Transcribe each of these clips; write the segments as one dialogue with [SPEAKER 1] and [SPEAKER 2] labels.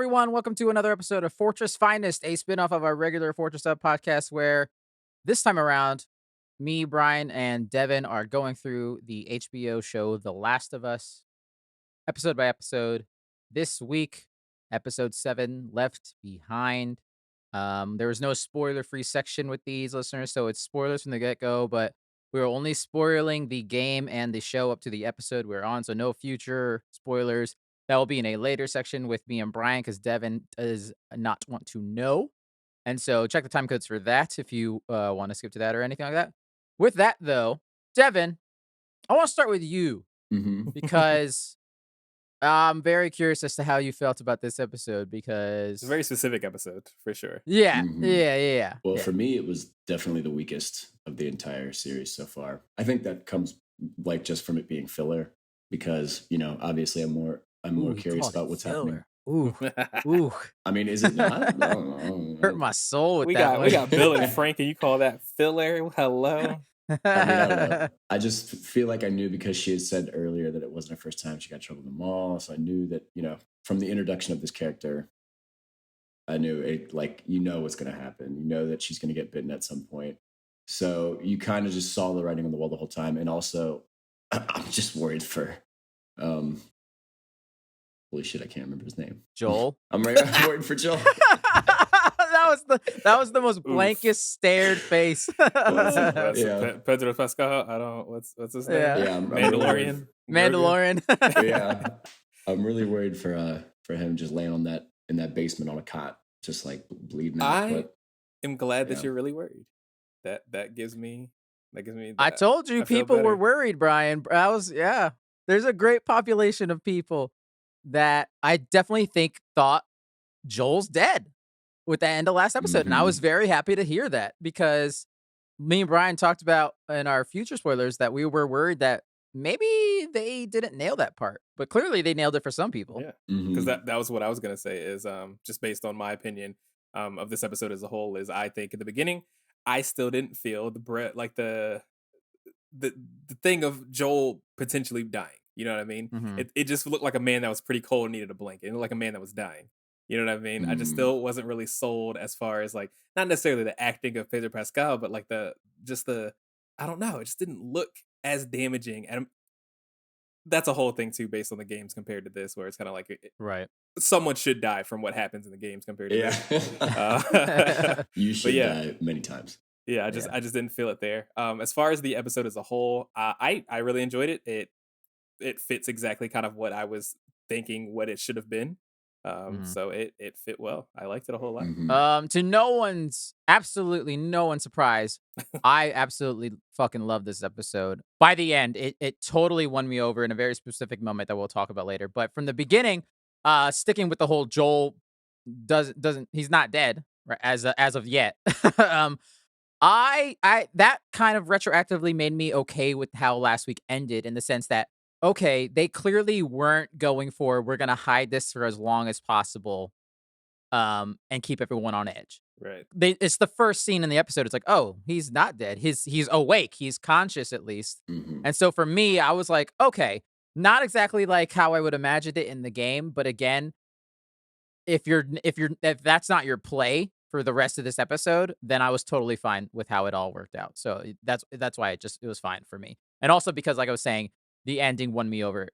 [SPEAKER 1] everyone. Welcome to another episode of Fourtress Finest, a spinoff of our regular Fortress Up podcast, where this time around, me, Brian, and Devin are going through the HBO show The Last of Us, episode by episode. This week, episode 7, Left Behind. There was no spoiler-free section with these listeners, so it's spoilers from the get-go, but we're only spoiling the game and the show up to the episode we're on, so no future spoilers. That will be in a later section with me and Brian, because Devin does not want to know. And so check the time codes for that if you want to skip to that or anything like that. With that, though, Devin, I want to start with you because I'm very curious as to how you felt about this episode because...
[SPEAKER 2] It's a very specific episode, for sure.
[SPEAKER 1] Yeah.
[SPEAKER 3] Well, for me, it was definitely the weakest of the entire series so far. I think that comes just from it being filler because, obviously I'm more curious about what's happening.
[SPEAKER 1] Ooh.
[SPEAKER 3] I mean, is it not? I don't know.
[SPEAKER 1] Hurt my soul with
[SPEAKER 2] we
[SPEAKER 1] that
[SPEAKER 2] got we got Bill and Frank, and you call that filler? Hello.
[SPEAKER 3] I don't know. I just feel like I knew because she had said earlier that it wasn't her first time she got in trouble in the mall. So I knew that, from the introduction of this character, I knew it, what's going to happen. You know that she's going to get bitten at some point. So you kind of just saw the writing on the wall the whole time. And also, I'm just worried for, holy shit, I can't remember his name.
[SPEAKER 1] Joel.
[SPEAKER 3] I'm worried for Joel.
[SPEAKER 1] That was the most blankest stared face.
[SPEAKER 2] Pedro Pascal. I don't. What's his name?
[SPEAKER 1] Yeah.
[SPEAKER 2] Mandalorian.
[SPEAKER 3] Yeah, I'm really worried for him just laying on in that basement on a cot, just bleeding out.
[SPEAKER 2] I am glad that you're really worried. That gives me.
[SPEAKER 1] I told you people were worried, Brian. There's a great population of people that I definitely think thought Joel's dead with the end of last episode. And I was very happy to hear that because me and Brian talked about in our future spoilers that we were worried that maybe they didn't nail that part, but clearly they nailed it for some people.
[SPEAKER 2] Yeah, because that was what I was going to say is just based on my opinion of this episode as a whole is I think in the beginning, I still didn't feel the thing of Joel potentially dying. You know what I mean?
[SPEAKER 1] Mm-hmm.
[SPEAKER 2] It just looked like a man that was pretty cold and needed a blanket. It looked like a man that was dying. You know what I mean? I just still wasn't really sold as far as not necessarily the acting of Pedro Pascal, but I don't know. It just didn't look as damaging. And that's a whole thing too, based on the games compared to this, where it's kind of
[SPEAKER 1] right.
[SPEAKER 2] Someone should die from what happens in the games compared to
[SPEAKER 3] this. You should die many times.
[SPEAKER 2] Yeah, I just didn't feel it there. As far as the episode as a whole, I really enjoyed it. It fits exactly kind of what I was thinking what it should have been. So it fit well. I liked it a whole lot.
[SPEAKER 1] To absolutely no one's surprise, I absolutely fucking love this episode. By the end, it totally won me over in a very specific moment that we'll talk about later. But from the beginning, sticking with the whole Joel doesn't he's not dead, right, as of yet. I that kind of retroactively made me okay with how last week ended in the sense that okay, they clearly weren't going for we're gonna hide this for as long as possible, and keep everyone on edge.
[SPEAKER 2] Right.
[SPEAKER 1] It's the first scene in the episode. It's like, oh, he's not dead. He's awake. He's conscious at least. And so for me, I was like, okay, not exactly like how I would imagine it in the game, but again, if that's not your play for the rest of this episode, then I was totally fine with how it all worked out. So that's why it was fine for me. And also because, like I was saying, the ending won me over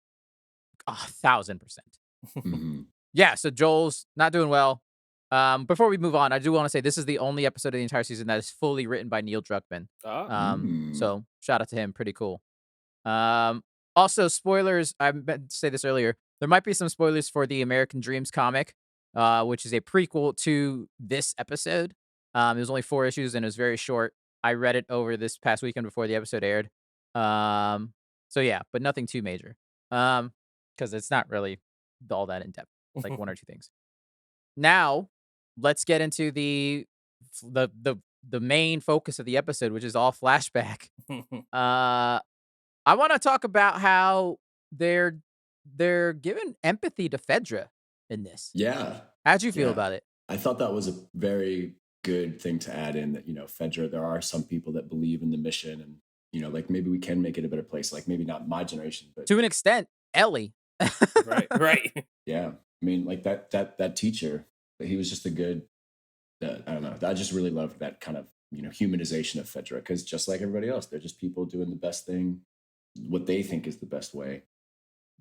[SPEAKER 1] 1,000%. Yeah, so Joel's not doing well. Before we move on, I do want to say this is the only episode of the entire season that is fully written by Neil Druckmann. So shout out to him. Pretty cool. Also, spoilers. I meant to say this earlier. There might be some spoilers for the American Dreams comic, which is a prequel to this episode. It was only 4 issues and it was very short. I read it over this past weekend before the episode aired. So yeah, but nothing too major. Because it's not really all that in depth, like 1 or 2 things. Now, let's get into the main focus of the episode, which is all flashback. I want to talk about how they're giving empathy to Fedra in this.
[SPEAKER 3] Yeah.
[SPEAKER 1] How'd you feel about it?
[SPEAKER 3] I thought that was a very good thing to add in that, Fedra, there are some people that believe in the mission and, maybe we can make it a better place. Maybe not my generation, but
[SPEAKER 1] to an extent, Ellie.
[SPEAKER 2] Right.
[SPEAKER 3] Yeah. I mean, like that teacher, he was just a good. I don't know. I just really loved that kind of humanization of Fedra because just like everybody else, they're just people doing the best thing, what they think is the best way.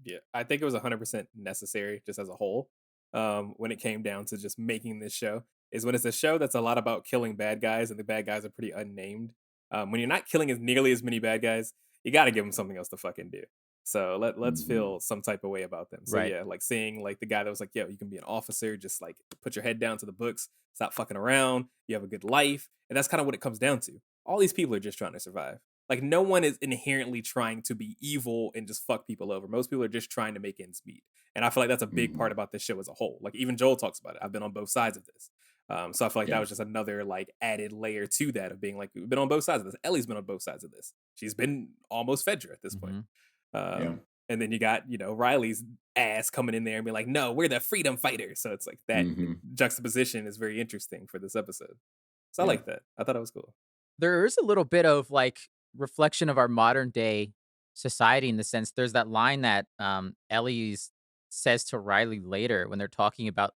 [SPEAKER 2] Yeah, I think it was 100% necessary just as a whole. When it came down to just making this show, is when it's a show that's a lot about killing bad guys and the bad guys are pretty unnamed. When you're not killing as nearly as many bad guys, you got to give them something else to fucking do. So let's
[SPEAKER 3] Hmm.
[SPEAKER 2] feel some type of way about them. So
[SPEAKER 1] Right.
[SPEAKER 2] yeah, like seeing like the guy that was like, yo, you can be an officer, just like put your head down to the books, stop fucking around, you have a good life, and that's kind of what it comes down to. All these people are just trying to survive. Like no one is inherently trying to be evil and just fuck people over. Most people are just trying to make ends meet. And I feel like that's a big part
[SPEAKER 3] Hmm.
[SPEAKER 2] about this show as a whole. Like even Joel talks about it. I've been on both sides of this. So I feel like that
[SPEAKER 3] Yeah.
[SPEAKER 2] was just another like added layer to that of being like we've been on both sides of this. Ellie's been on both sides of this. She's been almost Fedra at this point.
[SPEAKER 1] Hmm.
[SPEAKER 3] Yeah.
[SPEAKER 2] And then you got Riley's ass coming in there and be like, no, we're the freedom fighters. So it's like that
[SPEAKER 3] Hmm.
[SPEAKER 2] juxtaposition is very interesting for this episode. So I
[SPEAKER 3] Yeah.
[SPEAKER 2] like that. I thought it was cool.
[SPEAKER 1] There is a little bit of like reflection of our modern day society in the sense there's that line that Ellie's says to Riley later when they're talking about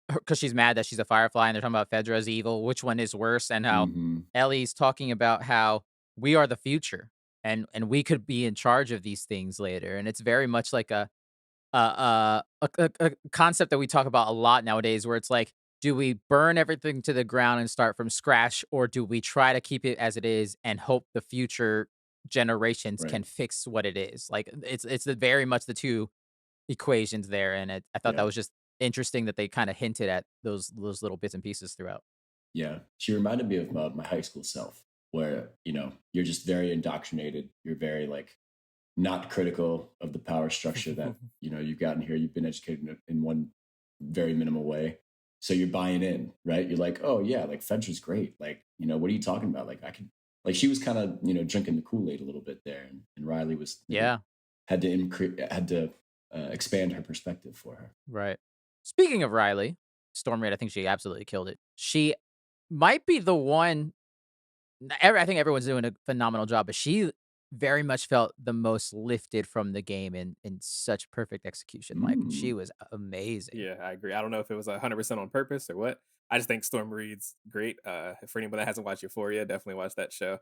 [SPEAKER 1] because she's mad that she's a firefly and they're talking about Fedra's evil, which one is worse, and how
[SPEAKER 3] Hmm.
[SPEAKER 1] Ellie's talking about how we are the future and we could be in charge of these things later. And it's very much like a concept that we talk about a lot nowadays where it's like, do we burn everything to the ground and start from scratch, or do we try to keep it as it is and hope the future generations
[SPEAKER 3] Right.
[SPEAKER 1] can fix what it is? Like it's very much the two equations there, and I thought that
[SPEAKER 3] Yeah.
[SPEAKER 1] was just interesting that they kind of hinted at those little bits and pieces throughout.
[SPEAKER 3] Yeah. She reminded me of my high school self, where you're just very indoctrinated. You're very like not critical of the power structure that you've gotten here. You've been educated in one very minimal way, so you're buying in, right? You're like, oh yeah, like Fedra's great. Like, what are you talking about? Like I can, like she was kind of drinking the Kool-Aid a little bit there, and Riley was
[SPEAKER 1] Yeah,
[SPEAKER 3] had to expand her perspective for her.
[SPEAKER 1] right. Speaking of Riley, Stormraid, I think she absolutely killed it. She might be the one. I think everyone's doing a phenomenal job, but she very much felt the most lifted from the game in such perfect execution. Like she
[SPEAKER 3] Mm.
[SPEAKER 1] was amazing.
[SPEAKER 2] Yeah, I agree. I don't know if it was 100% on purpose or what. I just think Storm Reed's great. For anyone that hasn't watched Euphoria, definitely watch that show.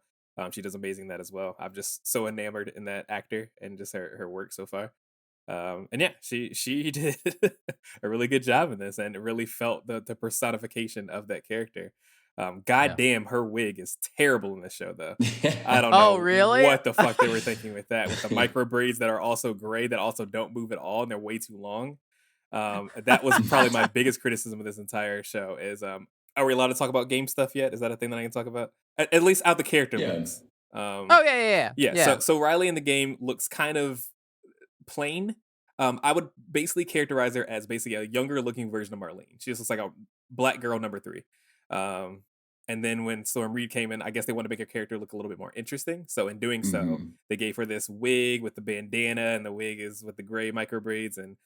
[SPEAKER 2] She does amazing in that as well. I'm just so enamored in that actor and just her work so far. And yeah, she did a really good job in this, and it really felt the personification of that character. God
[SPEAKER 1] Yeah.
[SPEAKER 2] damn, her wig is terrible in this show, though. I don't
[SPEAKER 1] Oh,
[SPEAKER 2] know
[SPEAKER 1] really?
[SPEAKER 2] what the fuck they were thinking with that, with the micro braids that are also gray that also don't move at all, and they're way too long. That was probably my biggest criticism of this entire show. Is are we allowed to talk about game stuff yet? Is that a thing that I can talk about? At least out the character
[SPEAKER 3] Yeah.
[SPEAKER 2] looks.
[SPEAKER 1] Oh, yeah, yeah, yeah.
[SPEAKER 2] Yeah.
[SPEAKER 1] Yeah.
[SPEAKER 2] So Riley in the game looks kind of plain. I would basically characterize her as basically a younger looking version of Marlene. She just looks like a black girl number 3. Um, and then when Storm Reed came in, I guess they want to make her character look a little bit more interesting. So in doing so,
[SPEAKER 3] Hmm.
[SPEAKER 2] they gave her this wig with the bandana, and the wig is with the gray micro braids. And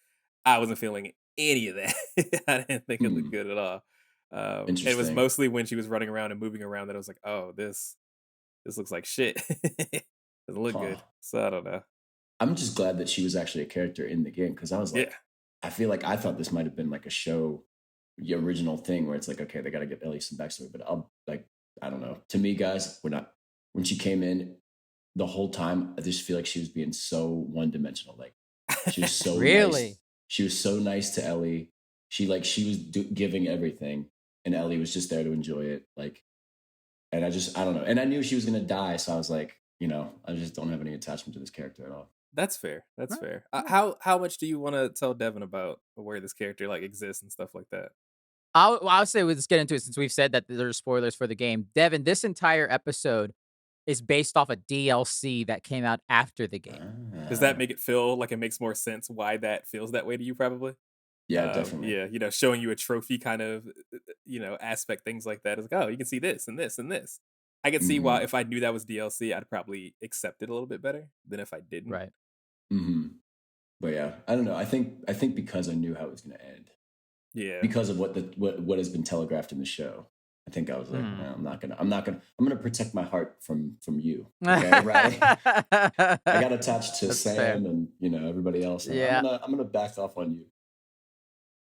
[SPEAKER 2] I wasn't feeling any of that. I didn't think it looked
[SPEAKER 3] Hmm.
[SPEAKER 2] good at all. It was
[SPEAKER 3] Interesting.
[SPEAKER 2] mostly when she was running around and moving around that I was like, oh, this looks like shit. Doesn't look
[SPEAKER 3] Huh.
[SPEAKER 2] good. So I don't know.
[SPEAKER 3] I'm just glad that she was actually a character in the game because I was
[SPEAKER 2] Yeah.
[SPEAKER 3] like, I feel like I thought this might have been like a show, the original thing where it's like, okay, they got to give Ellie some backstory. But I'll like, I don't know. To me, guys, we're not. When she came in, the whole time, I just feel like she was being so one dimensional. Like she was so nice.
[SPEAKER 1] Really?
[SPEAKER 3] She was so nice to Ellie. She was giving everything, and Ellie was just there to enjoy it. Like, and I don't know. And I knew she was gonna die, so I was like, I just don't have any attachment to this character at all.
[SPEAKER 2] That's fair. That's
[SPEAKER 1] Right,
[SPEAKER 2] fair.
[SPEAKER 1] right.
[SPEAKER 2] How much do you want to tell Devin about where this character like exists and stuff like that?
[SPEAKER 1] I'll say let's get into it since we've said that there's spoilers for the game. Devin, this entire episode is based off a DLC that came out after the game.
[SPEAKER 2] Does that
[SPEAKER 3] Ah,
[SPEAKER 2] make it feel like it makes more sense why that feels that way to you? Probably.
[SPEAKER 3] yeah, definitely.
[SPEAKER 2] Yeah, showing you a trophy kind of aspect, things like that is like, oh, you can see this and this and this. I could see why
[SPEAKER 3] Hmm.
[SPEAKER 2] if I knew that was DLC, I'd probably accept it a little bit better than if I didn't.
[SPEAKER 1] Right.
[SPEAKER 3] Hmm. But yeah, I don't know. I think because I knew how it was gonna end,
[SPEAKER 2] Yeah.
[SPEAKER 3] because of what has been telegraphed in the show. I think I was like,
[SPEAKER 1] Hmm.
[SPEAKER 3] I'm gonna protect my heart from you. Okay, right? I got attached to
[SPEAKER 1] That's fair.
[SPEAKER 3] Sam and everybody else. And
[SPEAKER 1] Yeah.
[SPEAKER 3] I'm gonna back off on you.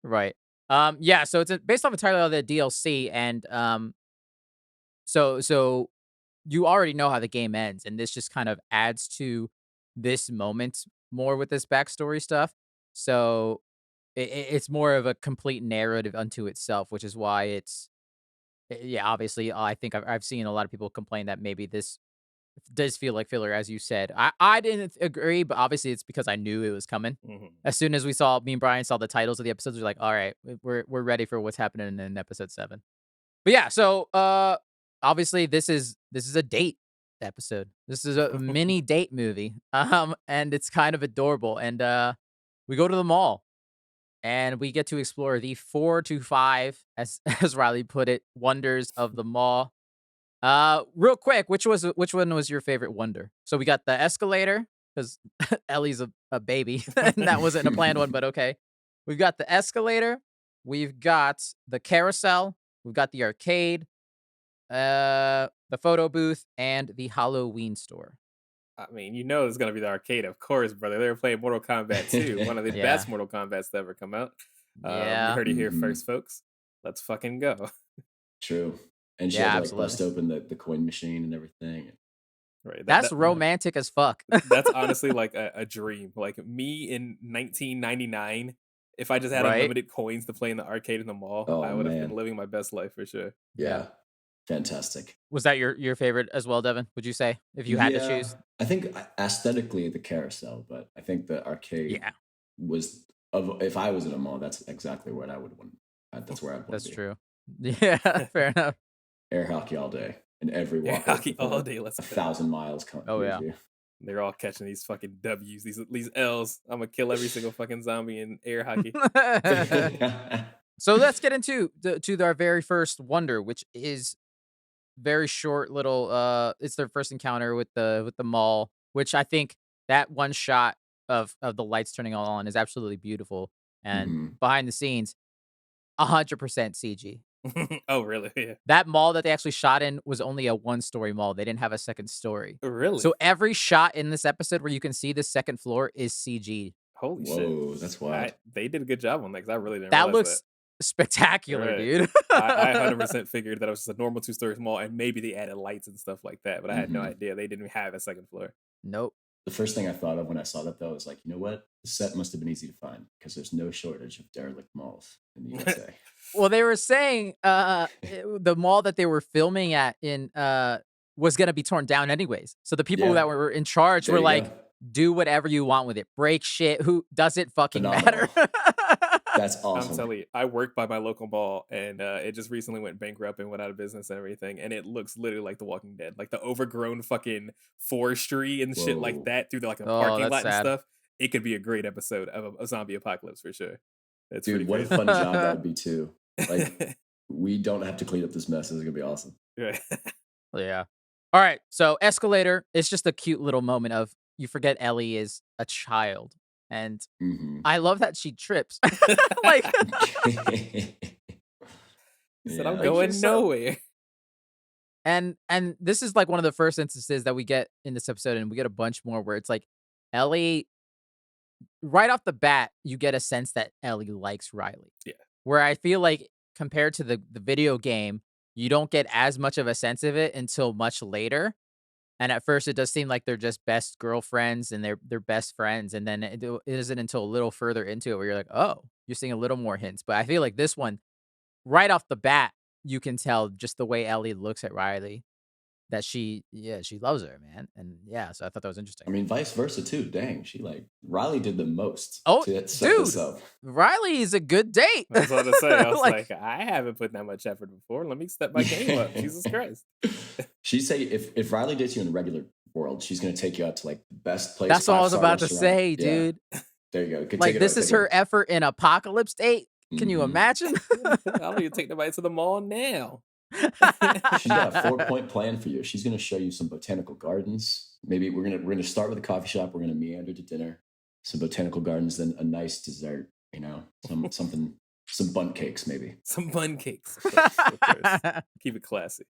[SPEAKER 1] Right. Yeah, so it's based off entirely of the DLC, and so you already know how the game ends, and this just kind of adds to this moment more with this backstory stuff. So it's more of a complete narrative unto itself, which is why yeah, obviously, I think I've seen a lot of people complain that maybe this does feel like filler, as you said. I didn't agree, but obviously it's because I knew it was coming.
[SPEAKER 2] Mhm.
[SPEAKER 1] As soon as me and Brian saw the titles of the episodes, we're like, all right, we're ready for what's happening in episode 7. But yeah, so obviously this is a date episode. This is a mini date movie. And it's kind of adorable. And we go to the mall and we get to explore the 4 to 5, as as Riley put it, wonders of the mall. Real quick, which one was your favorite wonder? So we got the escalator because Ellie's a baby, and that wasn't a planned one, but okay. We've got the escalator, we've got the carousel, we've got the arcade, the photo booth, and the Halloween store.
[SPEAKER 2] I mean, you know it's gonna be the arcade, of course, brother. They were playing Mortal Kombat 2, one of the
[SPEAKER 1] Yeah,
[SPEAKER 2] best Mortal Kombat's to ever come out. You
[SPEAKER 1] yeah,
[SPEAKER 2] heard it here
[SPEAKER 3] Hmm.
[SPEAKER 2] first, folks. Let's fucking go.
[SPEAKER 3] True. And she had
[SPEAKER 1] yeah,
[SPEAKER 3] to like
[SPEAKER 1] absolutely.
[SPEAKER 3] bust open the coin machine and everything.
[SPEAKER 2] Right.
[SPEAKER 1] That's
[SPEAKER 3] Yeah.
[SPEAKER 1] romantic as fuck.
[SPEAKER 2] That's honestly like a dream. Like me in 1999, if I just had
[SPEAKER 1] Right?
[SPEAKER 2] unlimited coins to play in the arcade in the mall,
[SPEAKER 3] Oh
[SPEAKER 2] I would have been
[SPEAKER 3] man.
[SPEAKER 2] living my best life for sure.
[SPEAKER 1] Yeah.
[SPEAKER 3] Yeah. Fantastic.
[SPEAKER 1] Was that your favorite as well, Devin? Would you say if you had to
[SPEAKER 3] Yeah.
[SPEAKER 1] choose?
[SPEAKER 3] I think aesthetically the carousel, but I think the arcade
[SPEAKER 1] Yeah,
[SPEAKER 3] was of if I was in a mall, that's exactly what I would want. That's where I'd want
[SPEAKER 1] that's
[SPEAKER 3] to be.
[SPEAKER 1] true. Yeah, fair enough.
[SPEAKER 3] Air hockey all day, and every
[SPEAKER 2] Air
[SPEAKER 3] walker
[SPEAKER 2] hockey
[SPEAKER 3] within
[SPEAKER 2] all day. Let's
[SPEAKER 3] a
[SPEAKER 2] go.
[SPEAKER 3] 1,000 miles
[SPEAKER 1] Oh
[SPEAKER 3] hears
[SPEAKER 1] yeah.
[SPEAKER 3] you.
[SPEAKER 2] They're all catching these fucking W's, these L's. I'm gonna kill every single fucking zombie in air hockey.
[SPEAKER 1] So let's get into our very first wonder, which is very short little it's their first encounter with the mall, which I think that one shot of the lights turning all on is absolutely beautiful. And
[SPEAKER 3] Hmm.
[SPEAKER 1] behind the scenes, 100% CG.
[SPEAKER 2] Oh, really? Yeah.
[SPEAKER 1] That mall that they actually shot in was only a one-story mall. They didn't have a second story. So
[SPEAKER 2] Really?
[SPEAKER 1] every shot in this episode where you can see the second floor is CG.
[SPEAKER 2] Holy shit!
[SPEAKER 3] Whoa, that's wild.
[SPEAKER 2] They did a good job on that because I really didn't
[SPEAKER 1] That
[SPEAKER 2] realize that.
[SPEAKER 1] looks spectacular,
[SPEAKER 2] Right.
[SPEAKER 1] dude.
[SPEAKER 2] I 100% figured that it was just a normal two-story mall, and maybe they added lights and stuff like that, but I had no
[SPEAKER 3] Hmm.
[SPEAKER 2] idea they didn't have a second floor.
[SPEAKER 1] Nope.
[SPEAKER 3] The first thing I thought of when I saw that though was like, you know what? The set must have been easy to find because there's no shortage of derelict malls in the USA.
[SPEAKER 1] Well, they were saying, the mall that they were filming at in, was gonna be torn down anyways. So the people
[SPEAKER 3] Yeah,
[SPEAKER 1] that were in charge
[SPEAKER 3] there
[SPEAKER 1] were
[SPEAKER 3] you
[SPEAKER 1] like,
[SPEAKER 3] go.
[SPEAKER 1] "Do whatever you want with it. Break shit. Who does it fucking matter?"
[SPEAKER 3] Phenomenal. That's
[SPEAKER 2] I'm
[SPEAKER 3] awesome.
[SPEAKER 2] telling you, I work by my local mall, and it just recently went bankrupt and went out of business and everything. And it looks literally like The Walking Dead, like the overgrown fucking forestry and shit like
[SPEAKER 3] Whoa.
[SPEAKER 2] that through like a
[SPEAKER 1] Oh,
[SPEAKER 2] parking
[SPEAKER 1] that's
[SPEAKER 2] lot and
[SPEAKER 1] sad.
[SPEAKER 2] stuff. It could be a great episode of a zombie apocalypse for sure. It's pretty
[SPEAKER 3] Dude, what a
[SPEAKER 2] crazy.
[SPEAKER 3] fun job that would be too. Like, we don't have to clean up this mess. This is gonna be awesome.
[SPEAKER 2] Right.
[SPEAKER 1] Yeah. Alright, so escalator, it's just a cute little moment of you forget Ellie is a child, and
[SPEAKER 3] Hmm.
[SPEAKER 1] I love that she trips. Like
[SPEAKER 2] He said, "I'm
[SPEAKER 3] Yeah.
[SPEAKER 1] like,
[SPEAKER 2] going
[SPEAKER 1] she's so
[SPEAKER 2] nowhere."
[SPEAKER 1] and this is, like, one of the first instances that we get in this episode, and we get a bunch more where it's like, Ellie right off the bat, you get a sense that Ellie likes Riley.
[SPEAKER 2] Yeah.
[SPEAKER 1] Where I feel like compared to the video game, you don't get as much of a sense of it until much later. And at first, it does seem like they're just best girlfriends and they're best friends, and then it isn't until a little further into it where you're like, oh, you're seeing a little more hints. But I feel like this one, right off the bat, you can tell just the way Ellie looks at Riley that she loves her, man. And yeah, so I thought that was interesting.
[SPEAKER 3] I mean, vice versa too. Dang, she like Riley did the most
[SPEAKER 1] Oh,
[SPEAKER 3] to set this
[SPEAKER 1] dude,
[SPEAKER 3] up.
[SPEAKER 1] Riley is a good date.
[SPEAKER 2] I was about to say, I was
[SPEAKER 1] Like,
[SPEAKER 2] like, I haven't put that much effort before. Let me step my game up. Jesus Christ.
[SPEAKER 3] She'd say if Riley dates you in the regular world, she's gonna take you out to like the best place.
[SPEAKER 1] that's what I was
[SPEAKER 3] 5-star
[SPEAKER 1] about to
[SPEAKER 3] restaurant.
[SPEAKER 1] say,
[SPEAKER 3] Yeah,
[SPEAKER 1] dude.
[SPEAKER 3] there you go. Could take
[SPEAKER 1] Like,
[SPEAKER 3] it.
[SPEAKER 1] this is her effort in apocalypse date. Can you
[SPEAKER 3] Mhm.
[SPEAKER 1] imagine?
[SPEAKER 2] I don't need to take nobody to the mall now.
[SPEAKER 3] She's got a 4-point plan for you. She's gonna show you some botanical gardens. Maybe we're gonna start with a coffee shop. We're gonna meander to dinner, some botanical gardens, then a nice dessert. You know, some bundt cakes maybe.
[SPEAKER 2] Some bun cakes. Of course. Keep it classy.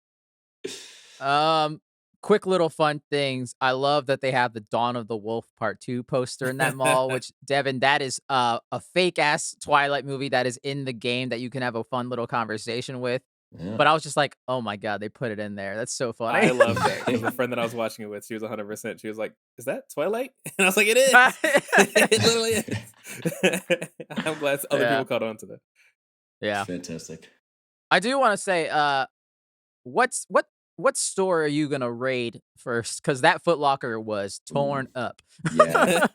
[SPEAKER 1] Um, quick little fun things. I love that they have the Dawn of the Wolf Part 2 poster in that mall, which, Devin, that is a fake ass Twilight movie that is in the game that you can have a fun little conversation with.
[SPEAKER 3] Yeah.
[SPEAKER 1] But I was just like, oh my God, they put it in there. That's so
[SPEAKER 2] I
[SPEAKER 1] funny.
[SPEAKER 2] love that because the friend that I was watching it with, she was 100%. She was like, "Is that Twilight?" And I was like, "It is. It literally is." I'm glad other
[SPEAKER 1] Yeah.
[SPEAKER 2] people caught on to that.
[SPEAKER 1] Yeah.
[SPEAKER 3] Fantastic.
[SPEAKER 1] I do want to say, what's what store are you gonna raid first? Because that Foot Locker was
[SPEAKER 3] Ooh.
[SPEAKER 1] torn up.
[SPEAKER 3] Yeah.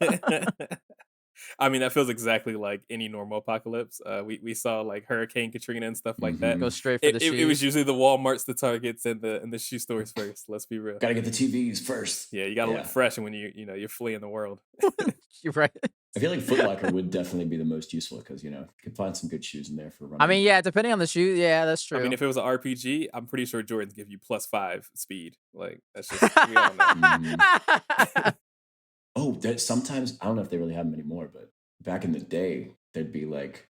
[SPEAKER 2] I mean, that feels exactly like any normal apocalypse. We saw like Hurricane Katrina and stuff like that.
[SPEAKER 1] Go straight for the
[SPEAKER 2] It was
[SPEAKER 1] shoes.
[SPEAKER 2] usually the Walmarts, the Targets, and the shoe stores first. Let's be real.
[SPEAKER 3] Gotta get the TVs first.
[SPEAKER 2] Yeah, you gotta look
[SPEAKER 3] Yeah.
[SPEAKER 2] fresh when you're fleeing the world.
[SPEAKER 1] You're right.
[SPEAKER 3] I feel like Foot Locker would definitely be the most useful because, you could find some good shoes in there for running.
[SPEAKER 1] I mean, yeah, depending on the shoe, yeah, that's true.
[SPEAKER 2] I mean, if it was an RPG, I'm pretty sure Jordans give you +5 speed. Like that's just we all know.
[SPEAKER 3] Oh, sometimes I don't know if they really have them anymore, but back in the day, there'd be like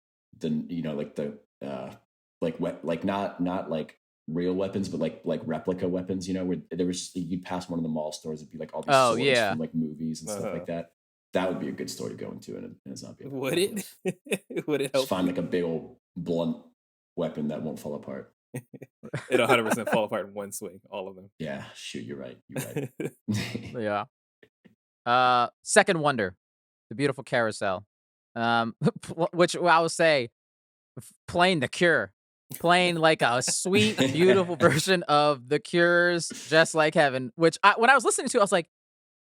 [SPEAKER 3] like not like real weapons, but like replica weapons. Where there was you'd pass one of the mall stores, it'd be like all these
[SPEAKER 1] Oh,
[SPEAKER 3] swords
[SPEAKER 1] yeah.
[SPEAKER 3] from like movies and stuff like that. That would be a good store to go into in a zombie.
[SPEAKER 2] Would it? Would it help?
[SPEAKER 3] Just find like a big old blunt weapon that won't fall apart.
[SPEAKER 2] It'll 100% fall apart in one swing, all of them.
[SPEAKER 3] Yeah, shoot, you're right. You're right.
[SPEAKER 1] Yeah. Second Wonder, the beautiful carousel. Which I will say, playing The Cure, playing like a sweet, beautiful version of The Cure's "Just Like Heaven." Which when I was listening to, I was like,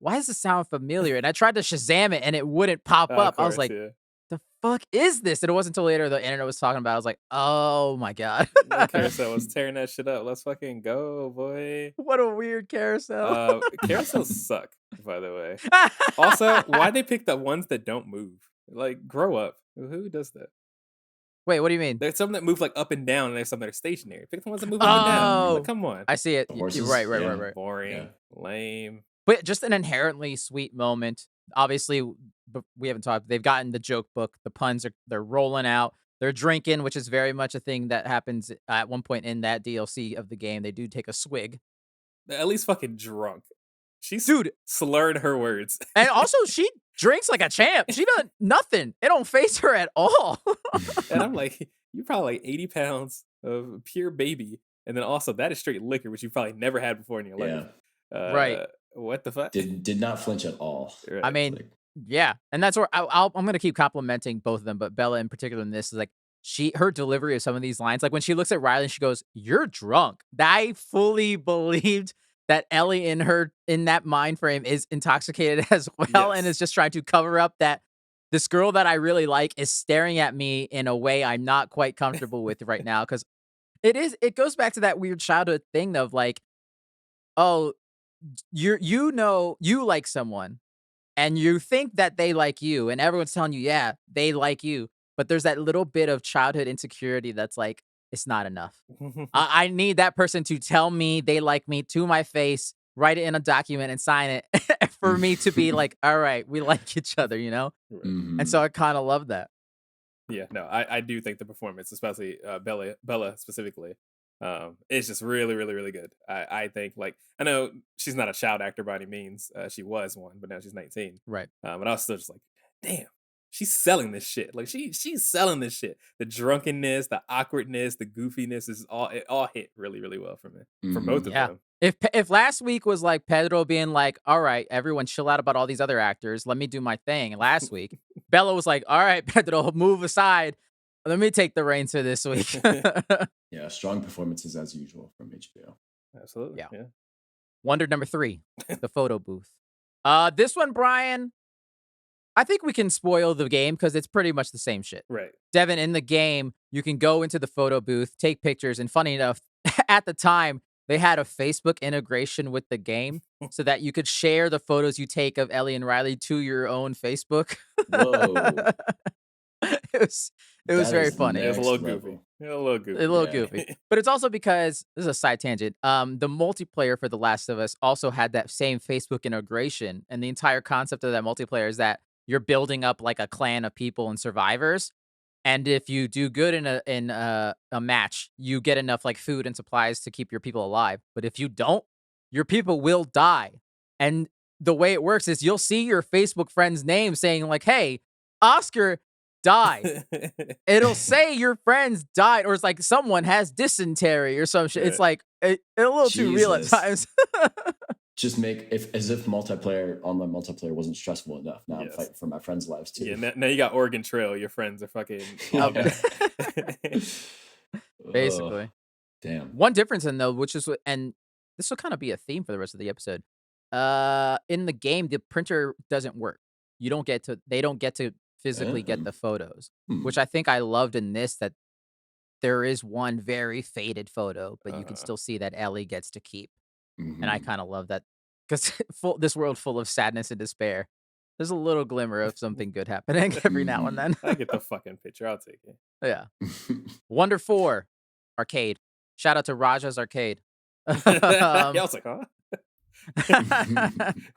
[SPEAKER 1] "Why does this sound familiar?" And I tried to Shazam it, and it wouldn't pop up. I was like, "The fuck is this?" And it wasn't until later the internet was talking about it. I was like, "Oh my God."
[SPEAKER 2] The carousel was tearing that shit up. Let's fucking go, boy.
[SPEAKER 1] What a weird carousel.
[SPEAKER 2] Carousels suck, by the way. Also, why they pick the ones that don't move? Like, grow up. Who does that?
[SPEAKER 1] Wait, what do you mean?
[SPEAKER 2] There's some that move like up and down, and there's some that are stationary. Pick the ones that move up and down. Like, come on.
[SPEAKER 1] I see it.
[SPEAKER 3] The
[SPEAKER 1] You're
[SPEAKER 3] horses,
[SPEAKER 1] right.
[SPEAKER 2] Boring, lame.
[SPEAKER 1] But just an inherently sweet moment. Obviously, we haven't talked. They've gotten the joke book. The puns they're rolling out. They're drinking, which is very much a thing that happens at one point in that DLC of the game. They do take a swig.
[SPEAKER 2] At least fucking drunk. She's
[SPEAKER 1] Dude,
[SPEAKER 2] slurred her words.
[SPEAKER 1] And also, she drinks like a champ. She does nothing. It don't face her at all.
[SPEAKER 2] And I'm like, you're probably like 80 pounds of pure baby. And then also, that is straight liquor, which you probably never had before in your life.
[SPEAKER 1] Right.
[SPEAKER 2] What the fuck?
[SPEAKER 3] Did not flinch at all.
[SPEAKER 2] Right.
[SPEAKER 1] I mean, yeah. And that's where I'm going to keep complimenting both of them, but Bella in particular in this is like, her delivery of some of these lines, like when she looks at Riley and she goes, "You're drunk." I fully believed that Ellie in that mind frame is intoxicated as well, and is just trying to cover up that this girl that I really like is staring at me in a way I'm not quite comfortable with right now. Because it goes back to that weird childhood thing of like, oh, you like someone, and you think that they like you, and everyone's telling you, yeah, they like you. But there's that little bit of childhood insecurity that's like, it's not enough. I need that person to tell me they like me to my face, write it in a document and sign it for me to be like, all right, we like each other,
[SPEAKER 3] Mm-hmm.
[SPEAKER 1] And so I kind of love that.
[SPEAKER 2] Yeah, no, I do think the performance, especially Bella specifically, is just really, really, really good. I think, like, I know she's not a child actor by any means. She was one, but now she's 19.
[SPEAKER 1] Right.
[SPEAKER 2] But I was still just like, damn, she's selling this shit. Like she's selling this shit. The drunkenness, the awkwardness, the goofiness it all hit really, really well for me. For both of them.
[SPEAKER 1] If last week was like Pedro being like, all right, everyone chill out about all these other actors, let me do my thing. And last week, Bella was like, all right, Pedro, move aside. Let me take the reins for this week.
[SPEAKER 3] Yeah, strong performances as usual from HBO.
[SPEAKER 2] Absolutely. Yeah.
[SPEAKER 1] Wonder number 3, the photo booth. This one, Brian, I think we can spoil the game because it's pretty much the same shit.
[SPEAKER 2] Right.
[SPEAKER 1] Devin, in the game, you can go into the photo booth, take pictures, and funny enough, at the time, they had a Facebook integration with the game so that you could share the photos you take of Ellie and Riley to your own Facebook.
[SPEAKER 3] Whoa.
[SPEAKER 1] It was very funny.
[SPEAKER 2] It was a little goofy. A little
[SPEAKER 1] goofy. But it's also because, this is a side tangent, the multiplayer for The Last of Us also had that same Facebook integration. And the entire concept of that multiplayer is that you're building up like a clan of people and survivors. And if you do good in a match, you get enough like food and supplies to keep your people alive. But if you don't, your people will die. And the way it works is you'll see your Facebook friend's name saying like, hey, Oscar died. It'll say your friends died, or it's like someone has dysentery or some shit. It's like a little too real at times.
[SPEAKER 3] Just make as if online multiplayer wasn't stressful enough. Now I'm fighting for my friends' lives too.
[SPEAKER 2] Yeah, now you got Oregon Trail. Your friends are fucking
[SPEAKER 1] basically.
[SPEAKER 3] Damn.
[SPEAKER 1] One difference in though, which is and this will kind of be a theme for the rest of the episode. In the game, the printer doesn't work. They don't get to physically get the photos, which I think I loved in this, that there is one very faded photo, but you can still see that Ellie gets to keep. And I kind of love that, because this world full of sadness and despair, there's a little glimmer of something good happening every now and then.
[SPEAKER 2] I get the fucking picture. I'll take it.
[SPEAKER 1] Yeah. Wonder 4 Arcade. Shout out to Raja's Arcade.
[SPEAKER 2] Yeah, I was like, huh?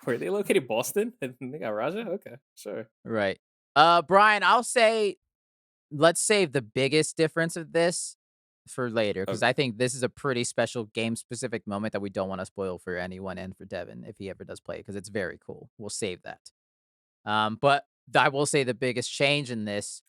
[SPEAKER 2] Were they located in Boston? And they got Raja? Okay, sure.
[SPEAKER 1] Right. Brian, I'll say let's save the biggest difference of this for later, because I think this is a pretty special game-specific moment that we don't want to spoil for anyone and for Devin if he ever does play it, because it's very cool. We'll save that. But I will say the biggest change in this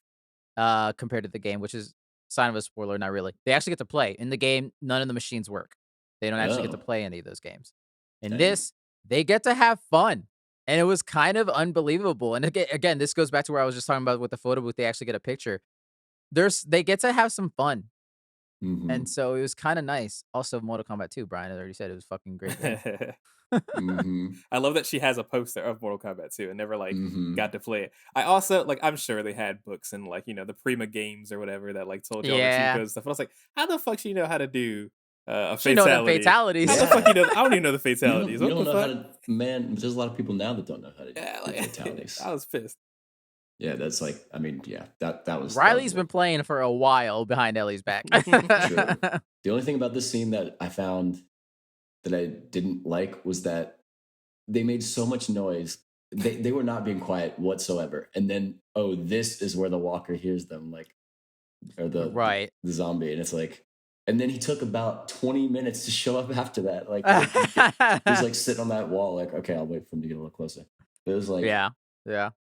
[SPEAKER 1] compared to the game, which is sign of a spoiler, not really. They actually get to play. In the game, none of the machines work. They don't actually get to play any of those games. In this, they get to have fun. And it was kind of unbelievable. And again, this goes back to where I was just talking about with the photo booth. They actually get a picture. They get to have some fun. And so it was kind of nice. Also, Mortal Kombat 2, Brian already said it was fucking great.
[SPEAKER 2] I love that she has a poster of Mortal Kombat 2 and never got to play it. I also I'm sure they had books and the Prima Games or whatever that told you all the cheat codes stuff. I was like, how the fuck she know how to do a fatality?
[SPEAKER 1] Know the fatalities.
[SPEAKER 2] How the fuck you know? I don't even know the fatalities.
[SPEAKER 3] You don't know how to. Man, there's a lot of people now that don't know how to do fatalities.
[SPEAKER 2] I was pissed.
[SPEAKER 3] Yeah, that's that was.
[SPEAKER 1] Riley's been playing for a while behind Ellie's back.
[SPEAKER 3] True. The only thing about this scene that I found that I didn't like was that they made so much noise. They were not being quiet whatsoever. And then, this is where the walker hears them, or the zombie. And it's and then he took about 20 minutes to show up after that. He was sitting on that wall, okay, I'll wait for him to get a little closer. But it was
[SPEAKER 1] yeah.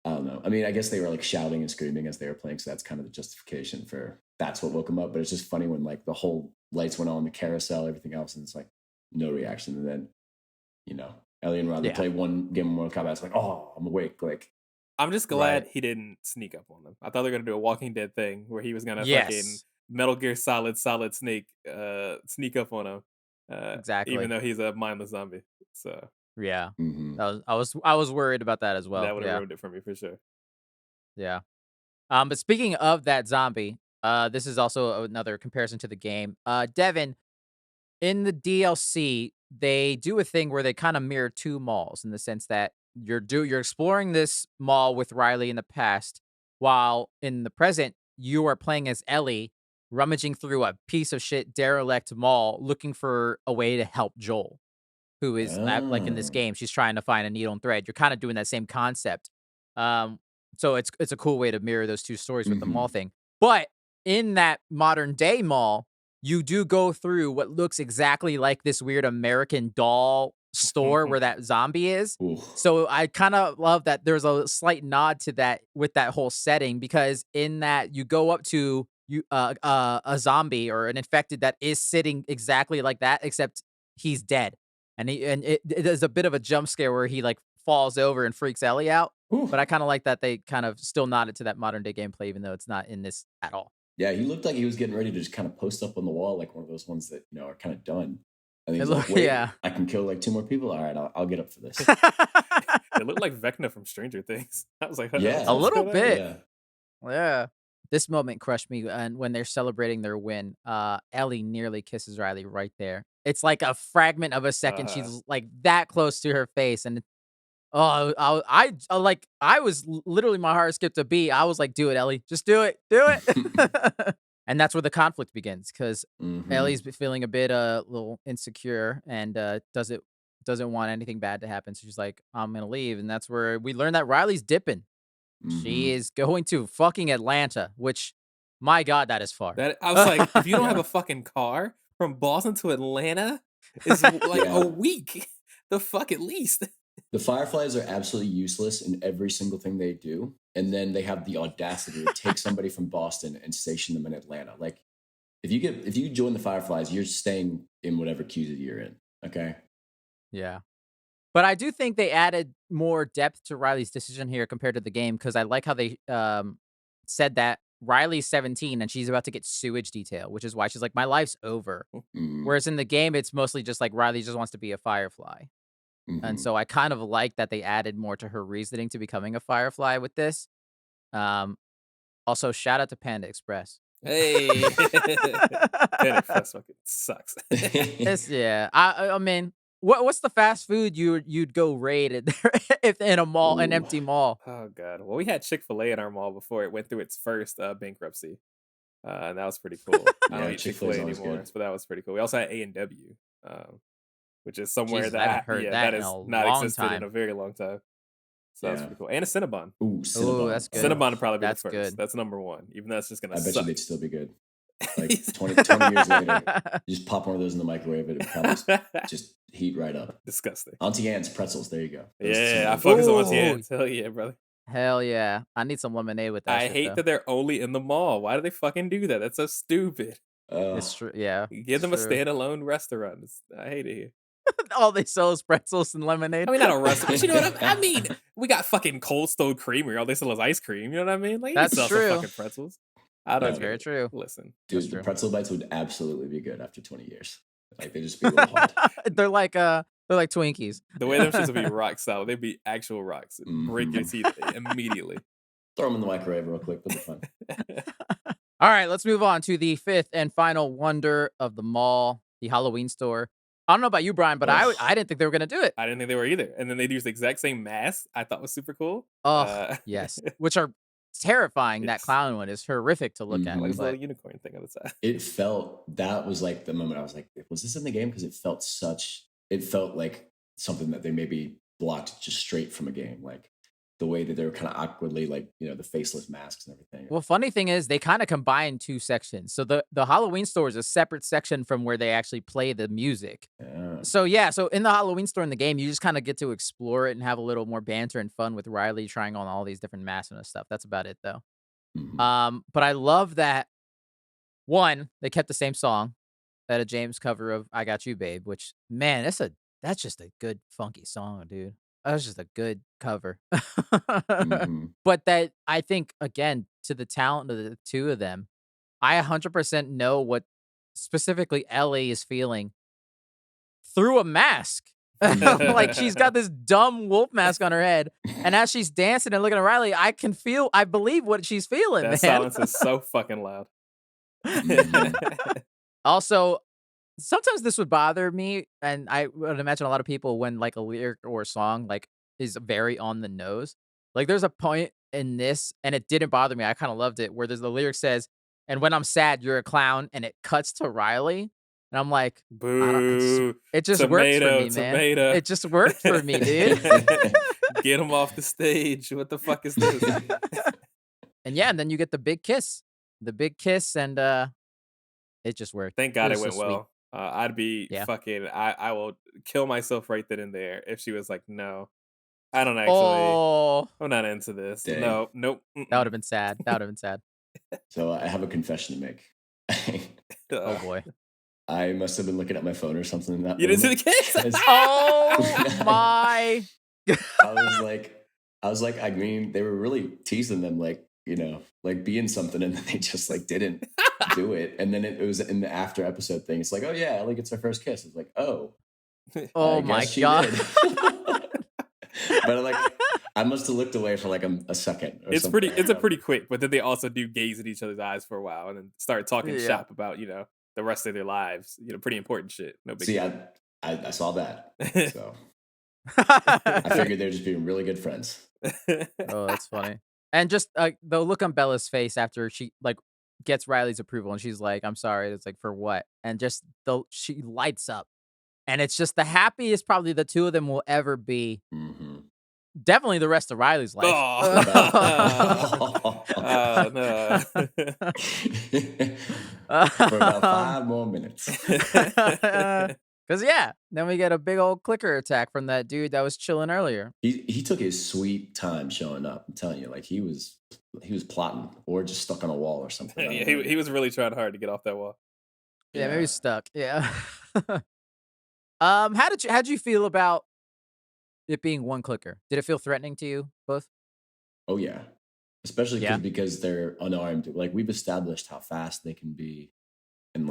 [SPEAKER 3] I don't know. I mean, I guess they were shouting and screaming as they were playing. So that's kind of the justification for that's what woke him up. But it's just funny when the whole lights went on, the carousel, everything else. And it's no reaction. And then, Ellie and Riley play one game of Mortal Kombat. It's I'm awake.
[SPEAKER 2] I'm just glad he didn't sneak up on them. I thought they were going to do a Walking Dead thing where he was going to fucking Metal Gear Solid Snake sneak up on him.
[SPEAKER 1] Exactly.
[SPEAKER 2] Even though he's a mindless zombie. So
[SPEAKER 1] yeah, I was worried about that as well.
[SPEAKER 2] That would have ruined it for me for sure.
[SPEAKER 1] Yeah. But speaking of that zombie, this is also another comparison to the game. Devin, in the DLC, they do a thing where they kind of mirror two malls in the sense that you're exploring this mall with Riley in the past, while in the present you are playing as Ellie, rummaging through a piece of shit derelict mall looking for a way to help Joel, who is in this game, she's trying to find a needle and thread. You're kind of doing that same concept. So it's a cool way to mirror those two stories with the mall thing. But in that modern day mall, you do go through what looks exactly like this weird American Doll store where that zombie is. So I kind of love that there's a slight nod to that with that whole setting, because in that you go up to a zombie or an infected that is sitting exactly like that, except he's dead. And it is a bit of a jump scare where he falls over and freaks Ellie out. But I kind of like that they kind of still nodded to that modern day gameplay, even though it's not in this at all.
[SPEAKER 3] Yeah, he looked like he was getting ready to just kind of post up on the wall, like one of those ones that are kind of done. And he's wait, I can kill 2 more people. All right, I'll get up for this.
[SPEAKER 2] It looked like Vecna from Stranger Things. I was like,
[SPEAKER 1] a little bit. Yeah. This moment crushed me, and when they're celebrating their win, Ellie nearly kisses Riley right there. It's like a fragment of a second. She's that close to her face, and I was literally, my heart skipped a beat. I was like, do it, Ellie. Just do it. Do it. And that's where the conflict begins, because Ellie's feeling a bit little insecure and doesn't want anything bad to happen. So she's like, I'm going to leave. And that's where we learn that Riley's dipping. She is going to fucking Atlanta, which, my God, that is far.
[SPEAKER 2] I was like, if you don't have a fucking car from Boston to Atlanta, is like a
[SPEAKER 3] Yeah.
[SPEAKER 2] week. The fuck at least.
[SPEAKER 3] The Fireflies are absolutely useless in every single thing they do. And then they have the audacity to take somebody from Boston and station them in Atlanta. Like, if you join the Fireflies, you're staying in whatever queue you're in. Okay.
[SPEAKER 1] Yeah. But I do think they added more depth to Riley's decision here compared to the game, because I like how they said that Riley's 17 and she's about to get sewage detail, which is why she's like, my life's over.
[SPEAKER 3] Mm,
[SPEAKER 1] Whereas in the game, it's mostly just like Riley just wants to be a Firefly. And
[SPEAKER 3] mhm.
[SPEAKER 1] so I kind of like that they added more to her reasoning to becoming a Firefly with this. Um, Also, shout out to Panda Express.
[SPEAKER 2] Hey. Panda Express fucking sucks.
[SPEAKER 1] It's yeah. I mean, what's the fast food you'd go raid it if in a mall, an
[SPEAKER 3] Ooh.
[SPEAKER 1] empty mall?
[SPEAKER 2] Oh god. Well, we had Chick-fil-A in our mall before it went through its first bankruptcy. And that was pretty cool. I don't
[SPEAKER 3] Yeah,
[SPEAKER 2] eat
[SPEAKER 3] Chick-fil-A
[SPEAKER 2] Chick-fil-A
[SPEAKER 3] is always
[SPEAKER 2] anymore,
[SPEAKER 3] good.
[SPEAKER 2] but that was pretty cool. We also had A&W, which is somewhere
[SPEAKER 1] Jesus, I haven't
[SPEAKER 2] that
[SPEAKER 1] heard
[SPEAKER 2] yeah,
[SPEAKER 1] that
[SPEAKER 2] that
[SPEAKER 1] in
[SPEAKER 2] has
[SPEAKER 1] a
[SPEAKER 2] not
[SPEAKER 1] long
[SPEAKER 2] existed in
[SPEAKER 1] time.
[SPEAKER 2] a very long time. So that's
[SPEAKER 3] Yeah.
[SPEAKER 2] pretty cool. And a Cinnabon.
[SPEAKER 3] Ooh,
[SPEAKER 1] Oh,
[SPEAKER 3] Cinnabon.
[SPEAKER 1] that's good.
[SPEAKER 2] Cinnabon would probably be the
[SPEAKER 1] That's
[SPEAKER 2] first.
[SPEAKER 1] good.
[SPEAKER 2] That's number one, even though it's just gonna
[SPEAKER 3] I bet you
[SPEAKER 2] suck.
[SPEAKER 3] they'd still be good. Like 20 years later, you just pop one of those in the microwave, it would probably just heat right up.
[SPEAKER 2] Disgusting.
[SPEAKER 3] Auntie Anne's pretzels. There you go. Those
[SPEAKER 2] Yeah, I
[SPEAKER 3] Cinnabon
[SPEAKER 2] focus on
[SPEAKER 3] pretzels.
[SPEAKER 2] Auntie
[SPEAKER 1] Ooh,
[SPEAKER 2] Anne's. Hell yeah, brother.
[SPEAKER 1] hell yeah! I need some lemonade with that
[SPEAKER 2] I
[SPEAKER 1] shit
[SPEAKER 2] hate
[SPEAKER 1] though.
[SPEAKER 2] that they're only in the mall. Why do they fucking do that? That's so stupid.
[SPEAKER 1] It's
[SPEAKER 3] Oh,
[SPEAKER 1] true. Yeah,
[SPEAKER 2] Give
[SPEAKER 1] it's
[SPEAKER 2] them a
[SPEAKER 1] true.
[SPEAKER 2] standalone restaurant. I hate it here.
[SPEAKER 1] All they sell is pretzels and lemonade.
[SPEAKER 2] I mean, not a restaurant, but you know what I mean? We got fucking Cold Stone Creamery. All they sell is ice cream. You know what I mean? Like, you can
[SPEAKER 1] That's
[SPEAKER 2] sell some
[SPEAKER 1] true.
[SPEAKER 2] fucking pretzels. I don't
[SPEAKER 1] That's
[SPEAKER 2] get
[SPEAKER 1] very
[SPEAKER 2] it.
[SPEAKER 1] true.
[SPEAKER 2] Listen,
[SPEAKER 1] That's
[SPEAKER 3] dude, the
[SPEAKER 1] true.
[SPEAKER 3] pretzel bites would absolutely be good after 20 years. Like they'd just be a little hard.
[SPEAKER 1] They're like Twinkies.
[SPEAKER 2] the way them shits would be rock solid. They'd be actual rocks. Break your
[SPEAKER 3] Mhm.
[SPEAKER 2] teeth immediately.
[SPEAKER 3] Throw them in the microwave real quick. They'll be fun.
[SPEAKER 1] All right, let's move on to the fifth and final wonder of the mall, the Halloween store. I don't know about you, Brian, but
[SPEAKER 3] Ugh.
[SPEAKER 1] I didn't think they were gonna do it.
[SPEAKER 2] I didn't think they were either. And then they'd use the exact same mask. I thought was super cool.
[SPEAKER 1] Oh, yes, which are terrifying. That
[SPEAKER 2] Yes.
[SPEAKER 1] clown one is horrific to look at.
[SPEAKER 2] Like this
[SPEAKER 1] But
[SPEAKER 2] little unicorn thing on the side.
[SPEAKER 3] It felt, that was like the moment I was like, was this in the game? Because it felt like something that they maybe blocked just straight from a game. Like the way that they were kind of awkwardly, like, the faceless masks and everything.
[SPEAKER 1] well, funny thing is, they kind of combine two sections. So the Halloween store is a separate section from where they actually play the music.
[SPEAKER 3] Yeah.
[SPEAKER 1] So yeah, so in the Halloween store in the game, you just kind of get to explore it and have a little more banter and fun with Riley trying on all these different masks and stuff. That's about it though.
[SPEAKER 3] Mhm.
[SPEAKER 1] But I love that one, they kept the same song, that a James cover of "I Got You, Babe," which man, that's just a good funky song, dude. That's just a good cover.
[SPEAKER 3] Mhm.
[SPEAKER 1] But that I think again to the talent of the two of them, I 100% know what specifically Ellie is feeling through a mask. Like she's got this dumb wolf mask on her head, and as she's dancing and looking at Riley, I believe what she's feeling,
[SPEAKER 2] That
[SPEAKER 1] man.
[SPEAKER 2] silence is so fucking loud.
[SPEAKER 3] Mhm.
[SPEAKER 1] Also, sometimes this would bother me, and I would imagine a lot of people when like a lyric or a song like is very on the nose. Like there's a point in this, and it didn't bother me. I kind of loved it, where there's the lyric says, "And when I'm sad, you're a clown," and it cuts to Riley, and I'm like, I don't.
[SPEAKER 2] Boo.
[SPEAKER 1] It just works for
[SPEAKER 2] Tomato,
[SPEAKER 1] me, man.
[SPEAKER 2] tomato.
[SPEAKER 1] It just worked for me, dude.
[SPEAKER 2] Get him off the stage. What the fuck is this?
[SPEAKER 1] And yeah, and then you get the big kiss, and it just worked.
[SPEAKER 2] Thank God it
[SPEAKER 1] was
[SPEAKER 2] went
[SPEAKER 1] so sweet.
[SPEAKER 2] well. I'd be
[SPEAKER 1] Yeah.
[SPEAKER 2] fucking. I will kill myself right then and there if she was like, no, I don't actually.
[SPEAKER 1] Oh,
[SPEAKER 2] I'm not into this.
[SPEAKER 3] Dang.
[SPEAKER 2] No, nope.
[SPEAKER 1] that would have been sad. That would have been sad.
[SPEAKER 3] So I have a confession to make.
[SPEAKER 1] Oh boy.
[SPEAKER 3] I must have been looking at my phone or something. In that
[SPEAKER 2] You didn't see the
[SPEAKER 3] moment.
[SPEAKER 2] kiss?
[SPEAKER 1] Oh my.
[SPEAKER 3] I was like, I mean, they were really teasing them, like, like being something, and then they just like didn't do it. And then it was in the after episode thing. It's like, oh yeah, Ellie gets her first kiss. It's like, oh,
[SPEAKER 1] Oh
[SPEAKER 3] I
[SPEAKER 1] my
[SPEAKER 3] guess she
[SPEAKER 1] god.
[SPEAKER 3] did. But like, I must have looked away for like a second. Or
[SPEAKER 2] It's
[SPEAKER 3] something.
[SPEAKER 2] pretty. It's a pretty quick, but then they also do gaze at each other's eyes for a while and then start talking
[SPEAKER 1] Yeah.
[SPEAKER 2] shop about the rest of their lives. Pretty important shit. No big
[SPEAKER 3] See,
[SPEAKER 2] deal.
[SPEAKER 3] I saw that, so I figured they're just being really good friends.
[SPEAKER 1] Oh, that's funny. And just the look on Bella's face after she like gets Riley's approval, and she's like, "I'm sorry." It's like, for what? And just she lights up, and it's just the happiest probably the two of them will ever be.
[SPEAKER 3] Mm-hmm.
[SPEAKER 1] Definitely the rest of Riley's life.
[SPEAKER 2] Oh, no.
[SPEAKER 3] For about 5 more minutes.
[SPEAKER 1] Because Cause yeah, then we get a big old clicker attack from that dude that was chilling earlier.
[SPEAKER 3] He took his sweet time showing up. I'm telling you, like he was plotting or just stuck on a wall or something. I
[SPEAKER 2] Yeah,
[SPEAKER 3] don't know.
[SPEAKER 2] he was really trying hard to get off that wall.
[SPEAKER 1] Yeah, maybe
[SPEAKER 3] Yeah.
[SPEAKER 1] he's stuck. Yeah. How'd you feel about it being one clicker? Did it feel threatening to you both?
[SPEAKER 3] Oh yeah. Especially
[SPEAKER 1] Yeah.
[SPEAKER 3] because they're unarmed. Like we've established how fast they can be and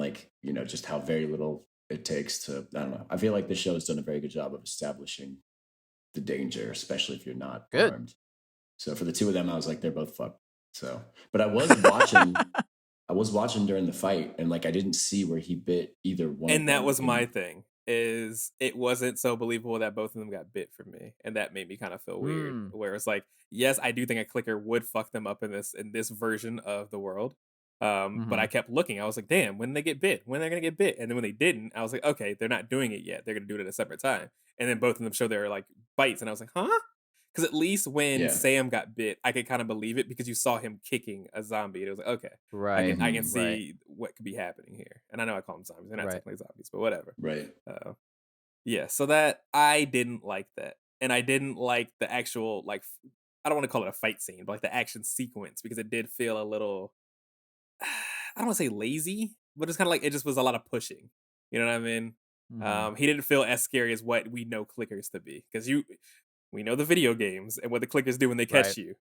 [SPEAKER 3] just how very little it takes to I don't know. I feel like the show's done a very good job of establishing the danger, especially if you're not
[SPEAKER 1] Good.
[SPEAKER 3] armed. So for the two of them, I was like, they're both fucked. So but I was watching during the fight and like I didn't see where he bit either one of
[SPEAKER 2] And that
[SPEAKER 3] them.
[SPEAKER 2] was my thing. Is it wasn't so believable that both of them got bit for me, and that made me kind of feel weird.
[SPEAKER 1] Mm.
[SPEAKER 2] Where it's like, yes, I do think a clicker would fuck them up in this version of the world. But
[SPEAKER 1] Mhm.
[SPEAKER 2] I kept looking. I was like, damn, when they get bit, when they're gonna get bit, and then when they didn't, I was like, okay, they're not doing it yet. They're gonna do it at a separate time. And then both of them show their like bites, and I was like, huh? Because at least when
[SPEAKER 3] Yeah.
[SPEAKER 2] Sam got bit, I could kind of believe it because you saw him kicking a zombie. And it was like, okay,
[SPEAKER 1] Right.
[SPEAKER 2] I can
[SPEAKER 3] Mhm.
[SPEAKER 1] Right.
[SPEAKER 2] see what could be happening here. And I know I call them zombies; they're not
[SPEAKER 1] Right.
[SPEAKER 2] technically zombies, but whatever.
[SPEAKER 3] Right.
[SPEAKER 2] Uh, yeah, so that I didn't like that. And I didn't like the actual like I don't want to call it a fight scene, but like the action sequence because it did feel a little I don't want to say lazy, but it's kind of like it just was a lot of pushing. You know what I mean?
[SPEAKER 1] Mhm.
[SPEAKER 2] He didn't feel as scary as what we know clickers to be because we know the video games and what the clickers do when they catch
[SPEAKER 1] Right.
[SPEAKER 2] you.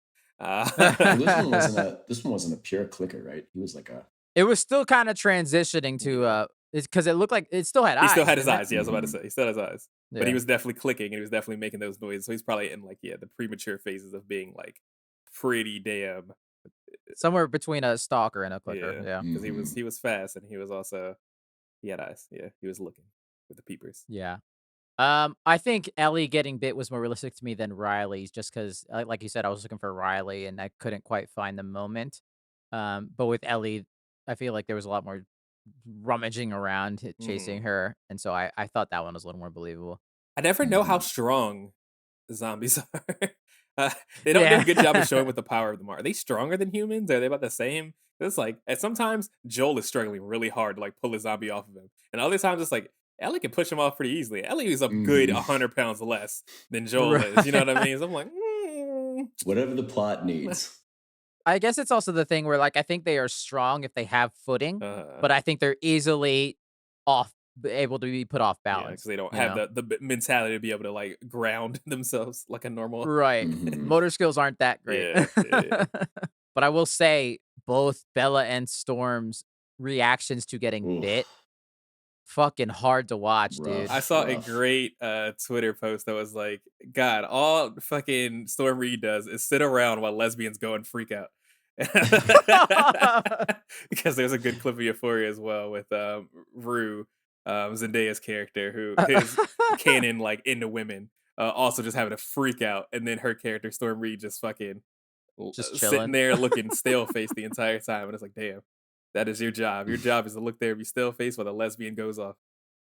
[SPEAKER 3] Well, this one wasn't a pure clicker, right? He was like a
[SPEAKER 1] It was still kinda transitioning to,
[SPEAKER 2] Yeah.
[SPEAKER 1] it's 'cause it looked like it still had
[SPEAKER 2] He still
[SPEAKER 1] eyes,
[SPEAKER 2] had his
[SPEAKER 1] didn't it?
[SPEAKER 2] eyes. Yeah, I was about to
[SPEAKER 3] mhm.
[SPEAKER 2] say he still has eyes, but he
[SPEAKER 1] Yeah.
[SPEAKER 2] was definitely clicking and he was definitely making those noises. So he's probably in like the premature phases of being like pretty damn
[SPEAKER 1] Somewhere between a stalker and a clicker,
[SPEAKER 2] yeah.
[SPEAKER 1] yeah.
[SPEAKER 2] Because
[SPEAKER 3] Mhm.
[SPEAKER 2] he was fast and he was also he had eyes. Yeah, he was looking with the peepers.
[SPEAKER 1] Yeah. I think Ellie getting bit was more realistic to me than Riley's just 'cause, like you said, I was looking for Riley and I couldn't quite find the moment. But with Ellie, I feel like there was a lot more rummaging around, chasing
[SPEAKER 2] Hmm.
[SPEAKER 1] her, and so I thought that one was a little more believable.
[SPEAKER 2] I never know how
[SPEAKER 3] Mhm.
[SPEAKER 2] strong zombies are. They don't do a
[SPEAKER 1] Yeah.
[SPEAKER 2] good job of showing what the power of them are. Are they stronger than humans? Are they about the same? It's like, and sometimes Joel is struggling really hard to like pull a zombie off of him, and other times it's like Ellie can push him off pretty easily. Ellie is a good
[SPEAKER 3] Mhm.
[SPEAKER 2] 100 pounds less than Joel is. You know what I
[SPEAKER 1] Right.
[SPEAKER 2] mean? So I'm like,
[SPEAKER 3] Whatever the plot needs.
[SPEAKER 1] I guess it's also the thing where, like, I think they are strong if they have footing,
[SPEAKER 2] uh,
[SPEAKER 1] but I think they're easily able to be put off
[SPEAKER 2] yeah, because
[SPEAKER 1] balance,
[SPEAKER 2] they don't
[SPEAKER 1] you
[SPEAKER 2] have
[SPEAKER 1] know?
[SPEAKER 2] the mentality to be able to like ground themselves like a normal.
[SPEAKER 1] Right.
[SPEAKER 3] Mhm.
[SPEAKER 1] Motor skills aren't that great.
[SPEAKER 2] Yeah, yeah.
[SPEAKER 1] But I will say both Bella and Storm's reactions to getting bit,
[SPEAKER 3] Oof.
[SPEAKER 1] fucking hard to watch, dude.
[SPEAKER 2] I
[SPEAKER 3] Rough,
[SPEAKER 2] saw a
[SPEAKER 3] rough.
[SPEAKER 2] great Twitter post that was like, God, all fucking Storm Reed does is sit around while lesbians go and freak out. Because there's a good clip of Euphoria as well with Rue, Zendaya's character, who his canon like into women, also just having a freak out, and then her character Storm Reed just fucking
[SPEAKER 1] Just
[SPEAKER 2] sitting
[SPEAKER 1] chilling.
[SPEAKER 2] there looking stale faced the entire time, and it's like, damn, that is your job. Your job is to look there and be still faced while the lesbian goes off.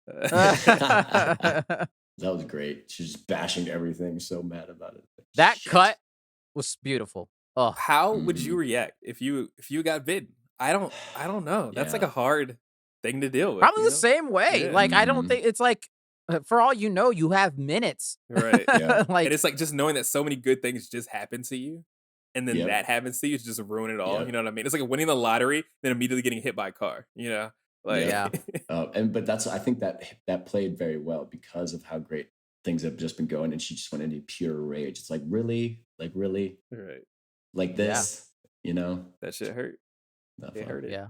[SPEAKER 3] That was great. She's just bashing everything, so mad about it.
[SPEAKER 1] That
[SPEAKER 3] Shit.
[SPEAKER 1] cut was beautiful. Oh,
[SPEAKER 2] How would you
[SPEAKER 3] Mhm.
[SPEAKER 2] react if you got bitten? I don't know. That's like
[SPEAKER 3] Yeah.
[SPEAKER 2] a hard thing to deal with,
[SPEAKER 1] probably
[SPEAKER 2] you
[SPEAKER 1] the
[SPEAKER 2] know?
[SPEAKER 1] same way.
[SPEAKER 2] Yeah,
[SPEAKER 1] Like, I don't
[SPEAKER 3] Mhm.
[SPEAKER 1] think it's like, for all you know, you have minutes.
[SPEAKER 2] right.
[SPEAKER 3] Yeah.
[SPEAKER 2] And
[SPEAKER 1] Like,
[SPEAKER 2] it's like just knowing that so many good things just happen to you, and then that
[SPEAKER 3] Yep.
[SPEAKER 2] happens to you, it's just ruin it all. You know
[SPEAKER 3] Yep.
[SPEAKER 2] what I mean? It's like winning the lottery, then immediately getting hit by a car. You know, like
[SPEAKER 1] yeah.
[SPEAKER 3] Yep. And but that's I think that played very well because of how great things have just been going, and she just went into pure rage. It's like really,
[SPEAKER 2] right.
[SPEAKER 3] like
[SPEAKER 1] Yeah.
[SPEAKER 3] this, you know?
[SPEAKER 2] That shit hurt.
[SPEAKER 3] Not
[SPEAKER 2] It
[SPEAKER 3] fun.
[SPEAKER 2] hurt it.
[SPEAKER 1] Yeah.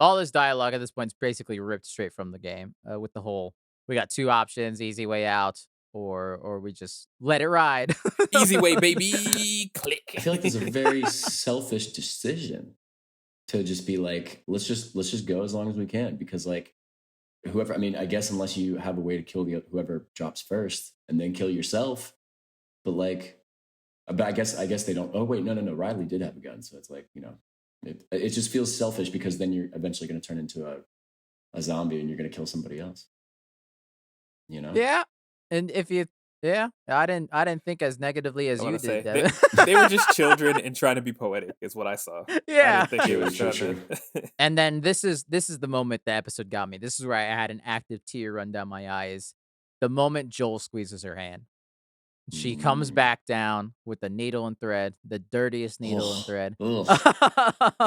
[SPEAKER 1] All this dialogue at this point is basically ripped straight from the game, with the whole, we got 2 options, easy way out, or we just let it ride.
[SPEAKER 2] Easy way, baby.
[SPEAKER 3] I feel like there's a
[SPEAKER 2] Click.
[SPEAKER 3] very selfish decision to just be like, let's just go as long as we can because like whoever I mean, I guess unless you have a way to kill the whoever drops first and then kill yourself, but like but I guess they don't. Oh wait, no. Riley did have a gun, so it's like it just feels selfish because then you're eventually going to turn into a zombie and you're going to kill somebody else. You know?
[SPEAKER 1] Yeah, and if you Yeah, I didn't think as negatively
[SPEAKER 2] I
[SPEAKER 1] as
[SPEAKER 2] want
[SPEAKER 1] you
[SPEAKER 2] to
[SPEAKER 1] did,
[SPEAKER 2] say
[SPEAKER 1] Devin.
[SPEAKER 2] they were just children and trying to be poetic is what I saw. I
[SPEAKER 1] Yeah.
[SPEAKER 2] didn't think they
[SPEAKER 3] True,
[SPEAKER 2] was
[SPEAKER 3] true,
[SPEAKER 2] trying
[SPEAKER 3] true.
[SPEAKER 2] to.
[SPEAKER 1] And then this is the moment the episode got me. This is where I had an active tear run down my eyes. The moment Joel squeezes her hand. She comes
[SPEAKER 3] Mm.
[SPEAKER 1] back down with the needle and thread, the dirtiest needle and
[SPEAKER 3] Ugh,
[SPEAKER 1] thread.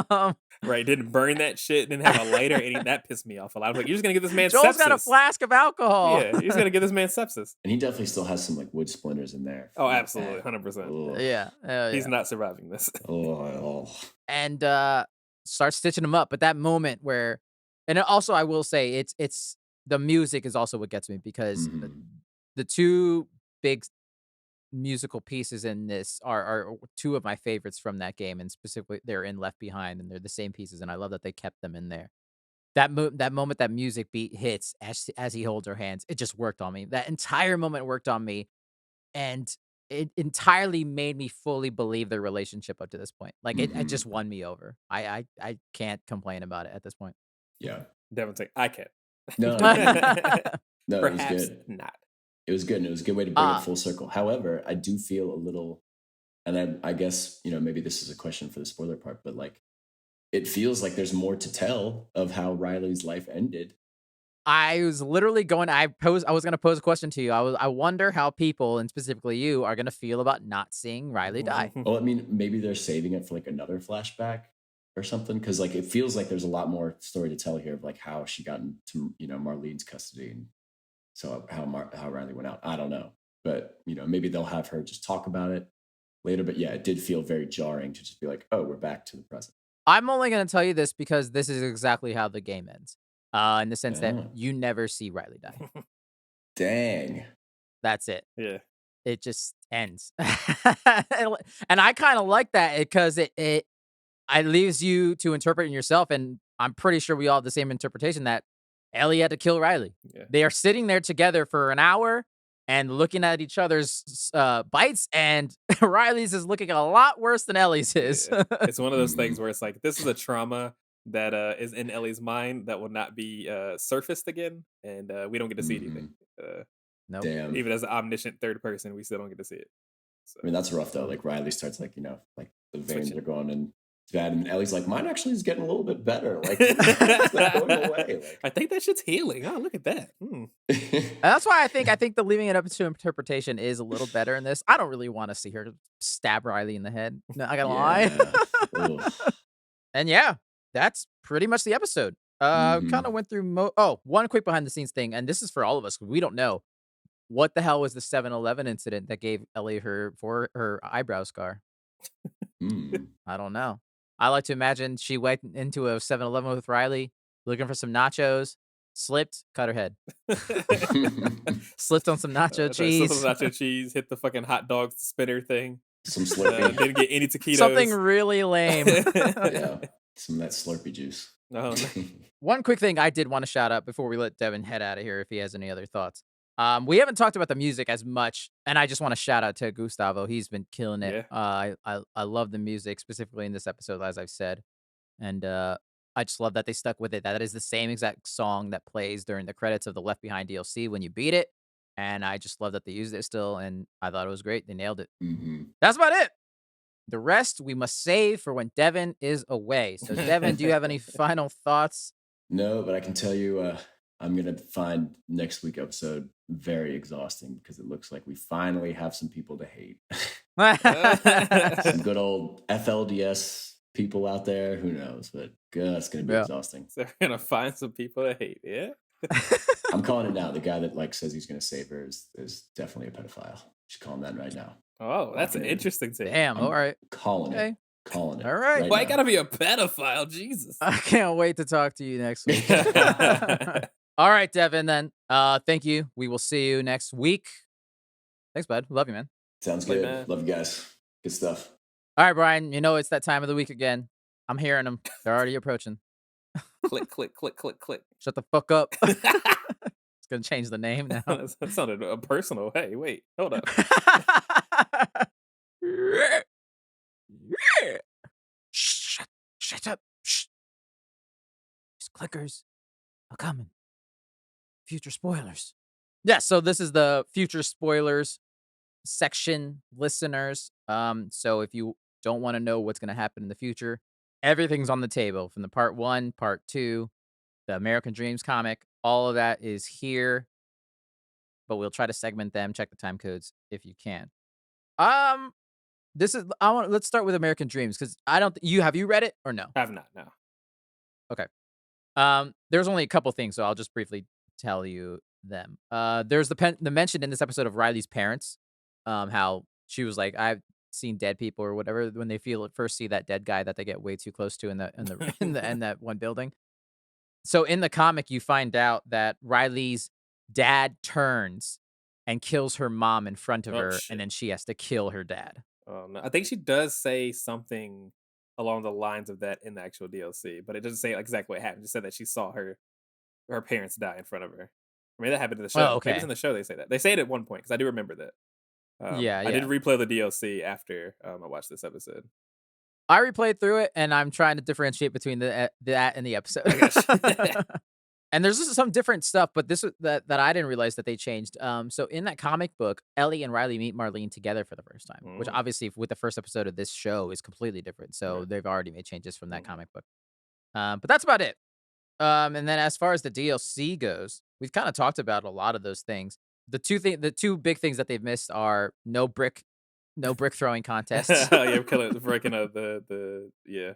[SPEAKER 3] ugh.
[SPEAKER 2] Right, didn't burn that shit, didn't have a lighter, and that pissed me off a lot. I was like, "You're just gonna give this man
[SPEAKER 1] Joel's got a
[SPEAKER 2] sepsis."
[SPEAKER 1] flask of alcohol.
[SPEAKER 2] Yeah, you're just gonna give this man sepsis.
[SPEAKER 3] And he definitely still has some like wood splinters in there
[SPEAKER 2] Oh,
[SPEAKER 3] from like
[SPEAKER 2] absolutely,
[SPEAKER 3] that.
[SPEAKER 2] 100%.
[SPEAKER 3] Ugh.
[SPEAKER 1] Yeah, hell
[SPEAKER 2] He's
[SPEAKER 1] yeah.
[SPEAKER 2] not surviving this.
[SPEAKER 3] Oh,
[SPEAKER 1] And start stitching them up. But that moment where, and also I will say it's the music is also what gets me because
[SPEAKER 3] mhm.
[SPEAKER 1] the two big musical pieces in this are two of my favorites from that game, and specifically they're in Left Behind, and they're the same pieces, and I love that they kept them in there. That moment that music beat hits as he holds her hands, it just worked on me. That entire moment worked on me, and it entirely made me fully believe their relationship up to this point. Like it
[SPEAKER 3] Mhm.
[SPEAKER 1] just won me over. I can't complain about it at this point.
[SPEAKER 3] Yeah.
[SPEAKER 2] Devin's like, "I can't."
[SPEAKER 3] No, no, no, it was
[SPEAKER 2] Perhaps
[SPEAKER 3] good.
[SPEAKER 2] not.
[SPEAKER 3] It was good, and it was a good way to bring it
[SPEAKER 1] uh
[SPEAKER 3] full circle. However, I do feel a little, and I guess, maybe this is a question for the spoiler part, but like it feels like there's more to tell of how Riley's life ended.
[SPEAKER 1] I was literally going. I was going to pose a question to you. I wonder how people, and specifically you, are going to feel about not seeing Riley die.
[SPEAKER 3] Well, I mean, maybe they're saving it for like another flashback or something, because like it feels like there's a lot more story to tell here of like how she got into Marlene's custody, and so how Riley went out. I don't know, but maybe they'll have her just talk about it later. But yeah, it did feel very jarring to just be like, oh, we're back to the present.
[SPEAKER 1] I'm only going to tell you this because this is exactly how the game ends. In the sense that
[SPEAKER 3] Oh,
[SPEAKER 1] you never see Riley die.
[SPEAKER 3] dang.
[SPEAKER 1] That's it.
[SPEAKER 2] Yeah.
[SPEAKER 1] It just ends. And I kind of like that because it leaves you to interpret it yourself. And I'm pretty sure we all have the same interpretation that Ellie had to kill Riley.
[SPEAKER 2] Yeah.
[SPEAKER 1] They are sitting there together for an hour and looking at each other's bites, and Riley's is looking a lot worse than Ellie's is.
[SPEAKER 2] Yeah. It's one of those things
[SPEAKER 3] Mhm.
[SPEAKER 2] where it's like, this is a trauma that is in Ellie's mind that will not be surfaced again, and we don't get to see anything.
[SPEAKER 3] Mhm.
[SPEAKER 1] Nope.
[SPEAKER 3] Damn.
[SPEAKER 2] Even as an omniscient third person, we still don't get to see it. So
[SPEAKER 3] I mean, that's rough though. Like Riley starts like, like the veins
[SPEAKER 2] switching.
[SPEAKER 3] are going and it's bad. And Ellie's like, mine actually is getting a little bit better. Like it's not going away. Like,
[SPEAKER 2] I think that shit's healing. Oh, look at that. Hmm.
[SPEAKER 1] And that's why I think the leaving it up to interpretation is a little better in this. I don't really want to see her stab Riley in the head. No, I gotta lie.
[SPEAKER 3] yeah. Ugh.
[SPEAKER 1] And yeah, that's pretty much the episode. Kind
[SPEAKER 3] Mhm.
[SPEAKER 1] of went through one quick behind the scenes thing, and this is for all of us. We don't know what the hell was the 7-Eleven incident that gave Ellie her eyebrow scar.
[SPEAKER 3] Mm.
[SPEAKER 1] I don't know. I like to imagine she went into a 7-Eleven with Riley, looking for some nachos, slipped, cut her head. Slipped on some nacho
[SPEAKER 2] Some
[SPEAKER 1] cheese.
[SPEAKER 2] nacho cheese, hit the fucking hot dog spinner thing.
[SPEAKER 3] Some Slurpee.
[SPEAKER 2] Didn't get any taquitos.
[SPEAKER 1] Something really lame.
[SPEAKER 3] Yeah. Some of that Slurpee juice.
[SPEAKER 2] No, no.
[SPEAKER 1] One quick thing I did want to shout out before we let Devin head out of here if he has any other thoughts. We haven't talked about the music as much, and I just want to shout out to Gustavo. He's been killing it.
[SPEAKER 2] Yeah.
[SPEAKER 1] I love the music, specifically in this episode, as I've said. And I just love that they stuck with it. That is the same exact song that plays during the credits of the Left Behind DLC when you beat it. And I just love that they used it still, and I thought it was great. They nailed it.
[SPEAKER 3] Mhm.
[SPEAKER 1] That's about it. The rest we must save for when Devin is away. So, Devin, do you have any final thoughts?
[SPEAKER 3] No, but I can tell you, I'm gonna find next week episode very exhausting because it looks like we finally have some people to hate. Some good old FLDS people out there. Who knows? But it's gonna be
[SPEAKER 1] Yeah.
[SPEAKER 3] exhausting.
[SPEAKER 2] So we're gonna find some people to hate. Yeah.
[SPEAKER 3] I'm calling it now. The guy that like says he's gonna save her is definitely a pedophile. Just calling that right now.
[SPEAKER 2] Oh, that's an
[SPEAKER 3] Fucking-
[SPEAKER 2] interesting take.
[SPEAKER 1] Damn.
[SPEAKER 3] I'm
[SPEAKER 1] All right.
[SPEAKER 3] Calling
[SPEAKER 1] Okay.
[SPEAKER 3] it. Calling it.
[SPEAKER 1] All right.
[SPEAKER 2] Why you
[SPEAKER 3] now.
[SPEAKER 2] gotta be a pedophile? Jesus.
[SPEAKER 1] I can't wait to talk to you next week. All right, Devin, then. Thank you. We will see you next week. Thanks, bud. Love you, man.
[SPEAKER 3] Sounds
[SPEAKER 2] Like
[SPEAKER 3] good.
[SPEAKER 2] that.
[SPEAKER 3] Love you guys. Good stuff.
[SPEAKER 1] All right, Brian. It's that time of the week again. I'm hearing them. They're already approaching.
[SPEAKER 2] Click, click, click, click, click.
[SPEAKER 1] Shut the fuck up. It's going to change the name now.
[SPEAKER 2] That sounded personal. Hey, wait, hold up.
[SPEAKER 1] Shut up. Shh. These clickers are coming. Future spoilers. Yeah, so this is the future spoilers section listeners. So if you don't want to know what's going to happen in the future, everything's on the table from the part 1, part 2, the American Dreams comic. All of that is here, but we'll try to segment them. Check the time codes if you can. Um, this is I want. Let's start with American Dreams because I don't. You have you read it or no?
[SPEAKER 2] I have not, no.
[SPEAKER 1] Okay. There's only a couple things, so I'll just briefly tell you them. There's the mention in this episode of Riley's parents, how she was like, I've seen dead people or whatever when they feel at first see that dead guy that they get way too close to in the in that one building. So in the comic, you find out that Riley's dad turns and kills her mom in front of
[SPEAKER 2] Oh,
[SPEAKER 1] her, and
[SPEAKER 2] shit.
[SPEAKER 1] then she has to kill her dad.
[SPEAKER 2] Oh, no. I think she does say something along the lines of that in the actual DLC, but it doesn't say exactly what happened. It just said that she saw her parents die in front of her. Maybe that happened in the
[SPEAKER 1] Oh,
[SPEAKER 2] show. Maybe it's in
[SPEAKER 1] okay.
[SPEAKER 2] the show they say that. They say it at one point because I do remember that.
[SPEAKER 1] Yeah,
[SPEAKER 2] I did
[SPEAKER 1] yeah.
[SPEAKER 2] replay the DLC after I watched this episode.
[SPEAKER 1] I replayed through it, and I'm trying to differentiate between that and the episode.
[SPEAKER 2] I guess.
[SPEAKER 1] And there's just some different stuff, but this was that I didn't realize that they changed. So in that comic book, Ellie and Riley meet Marlene together for the first time, which
[SPEAKER 2] Mm,
[SPEAKER 1] obviously with the first episode of this show is completely different. So
[SPEAKER 2] right.
[SPEAKER 1] they've already made changes from that
[SPEAKER 2] Mm.
[SPEAKER 1] comic book. But that's about it. And then as far as the DLC goes, we've kind of talked about a lot of those things. The two big things that they've missed are no brick throwing contests,
[SPEAKER 2] Yeah, breaking up yeah.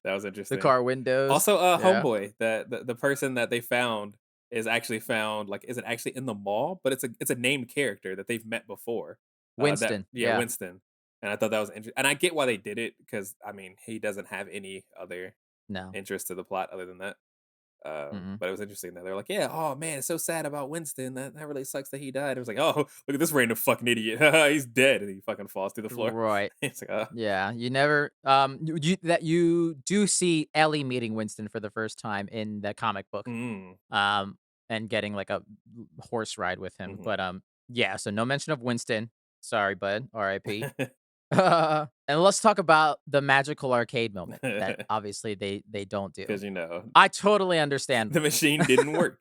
[SPEAKER 2] That was
[SPEAKER 1] the
[SPEAKER 2] interesting.
[SPEAKER 1] car windows.
[SPEAKER 2] Also,
[SPEAKER 1] Yeah,
[SPEAKER 2] homeboy, the person that they found is actually found like isn't actually in the mall, but it's a named character that they've met before.
[SPEAKER 1] Winston. Yeah,
[SPEAKER 2] Winston. And I thought that was interesting. And I get why they did it because I mean he doesn't have any other
[SPEAKER 1] no.
[SPEAKER 2] interest to the plot other than that.
[SPEAKER 1] Mm-mm.
[SPEAKER 2] But it was interesting that they're like, yeah, oh man, it's so sad about Winston. That really sucks that he died. It was like, oh, look at this random fucking idiot. He's dead, and he fucking falls through the floor.
[SPEAKER 1] Right.
[SPEAKER 2] It's like, oh,
[SPEAKER 1] Yeah, you never you do see Ellie meeting Winston for the first time in the comic book,
[SPEAKER 2] mm,
[SPEAKER 1] um, and getting like a horse ride with him.
[SPEAKER 2] hmm
[SPEAKER 1] But yeah, so no mention of Winston. Sorry, bud. R.I.P. And let's talk about the magical arcade moment that obviously they don't do.
[SPEAKER 2] because you know
[SPEAKER 1] I totally understand.
[SPEAKER 2] the machine didn't work.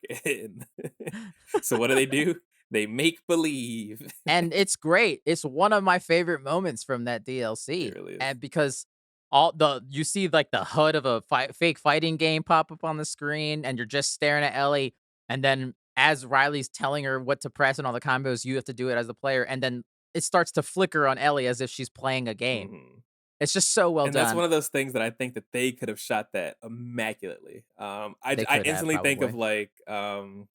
[SPEAKER 2] So what do? They make believe.
[SPEAKER 1] And it's great. It's one of my favorite moments from that
[SPEAKER 2] It
[SPEAKER 1] DLC.
[SPEAKER 2] really is.
[SPEAKER 1] And because you see like the HUD of a fake fighting game pop up on the screen, and you're just staring at Ellie, and then as Riley's telling her what to press and all the combos, you have to do it as the player, and then it starts to flicker on Ellie as if she's playing a game.
[SPEAKER 2] Mhm.
[SPEAKER 1] It's just so well
[SPEAKER 2] And that's
[SPEAKER 1] done.
[SPEAKER 2] one of those things that I think that they could have shot that immaculately.
[SPEAKER 1] They
[SPEAKER 2] I
[SPEAKER 1] could have
[SPEAKER 2] instantly think of
[SPEAKER 1] probably.
[SPEAKER 2] like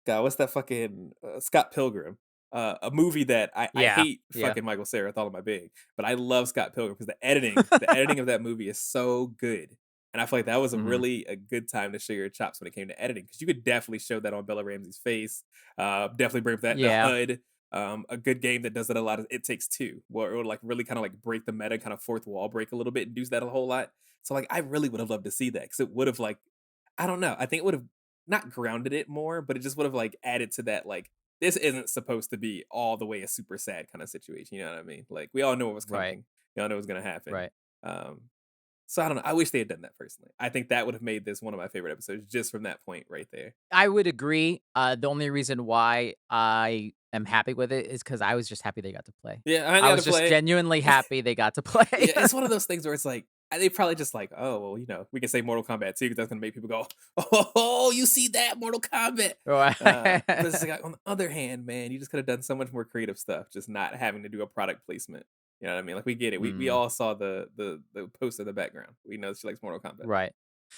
[SPEAKER 2] God, what's that fucking Scott Pilgrim? A movie that I
[SPEAKER 1] Yeah,
[SPEAKER 2] hate
[SPEAKER 1] yeah.
[SPEAKER 2] fucking Michael Cera with all of my being, but I love Scott Pilgrim because the editing of that movie is so good, and I feel like that was
[SPEAKER 1] Mhm.
[SPEAKER 2] a good time to show your chops when it came to editing because you could definitely show that on Bella Ramsey's face. Definitely bring up that the
[SPEAKER 1] Yeah,
[SPEAKER 2] HUD. A good game that does that a lot is It Takes Two, where it would like really kind of like break the meta, kind of fourth wall break a little bit and do that a whole lot. So like I really would have loved to see that because it would have like I don't know. I think it would have not grounded it more, but it just would have like added to that like this isn't supposed to be all the way a super sad kind of situation. You know what I mean? Like we all know what was
[SPEAKER 1] right,
[SPEAKER 2] coming. We all know what was gonna happen.
[SPEAKER 1] right.
[SPEAKER 2] Um, so I don't know. I wish they had done that personally. I think that would have made this one of my favorite episodes just from that point right there.
[SPEAKER 1] I would agree. The only reason why I am happy with it is because I was just happy they got to play.
[SPEAKER 2] Yeah, I
[SPEAKER 1] I
[SPEAKER 2] got to
[SPEAKER 1] was just
[SPEAKER 2] play it.
[SPEAKER 1] genuinely happy they got to play.
[SPEAKER 2] Yeah, it's one of those things where it's like they probably just like, oh well, you know, we can say Mortal Kombat 2 because that's gonna make people go, oh, you see that Mortal Kombat. But it's
[SPEAKER 1] Right.
[SPEAKER 2] like on the other hand, man, you just could have done so much more creative stuff, just not having to do a product placement. You know what I mean? Like we get it. We
[SPEAKER 1] Mm,
[SPEAKER 2] all saw the post in the background. We know she likes Mortal Kombat.
[SPEAKER 1] right.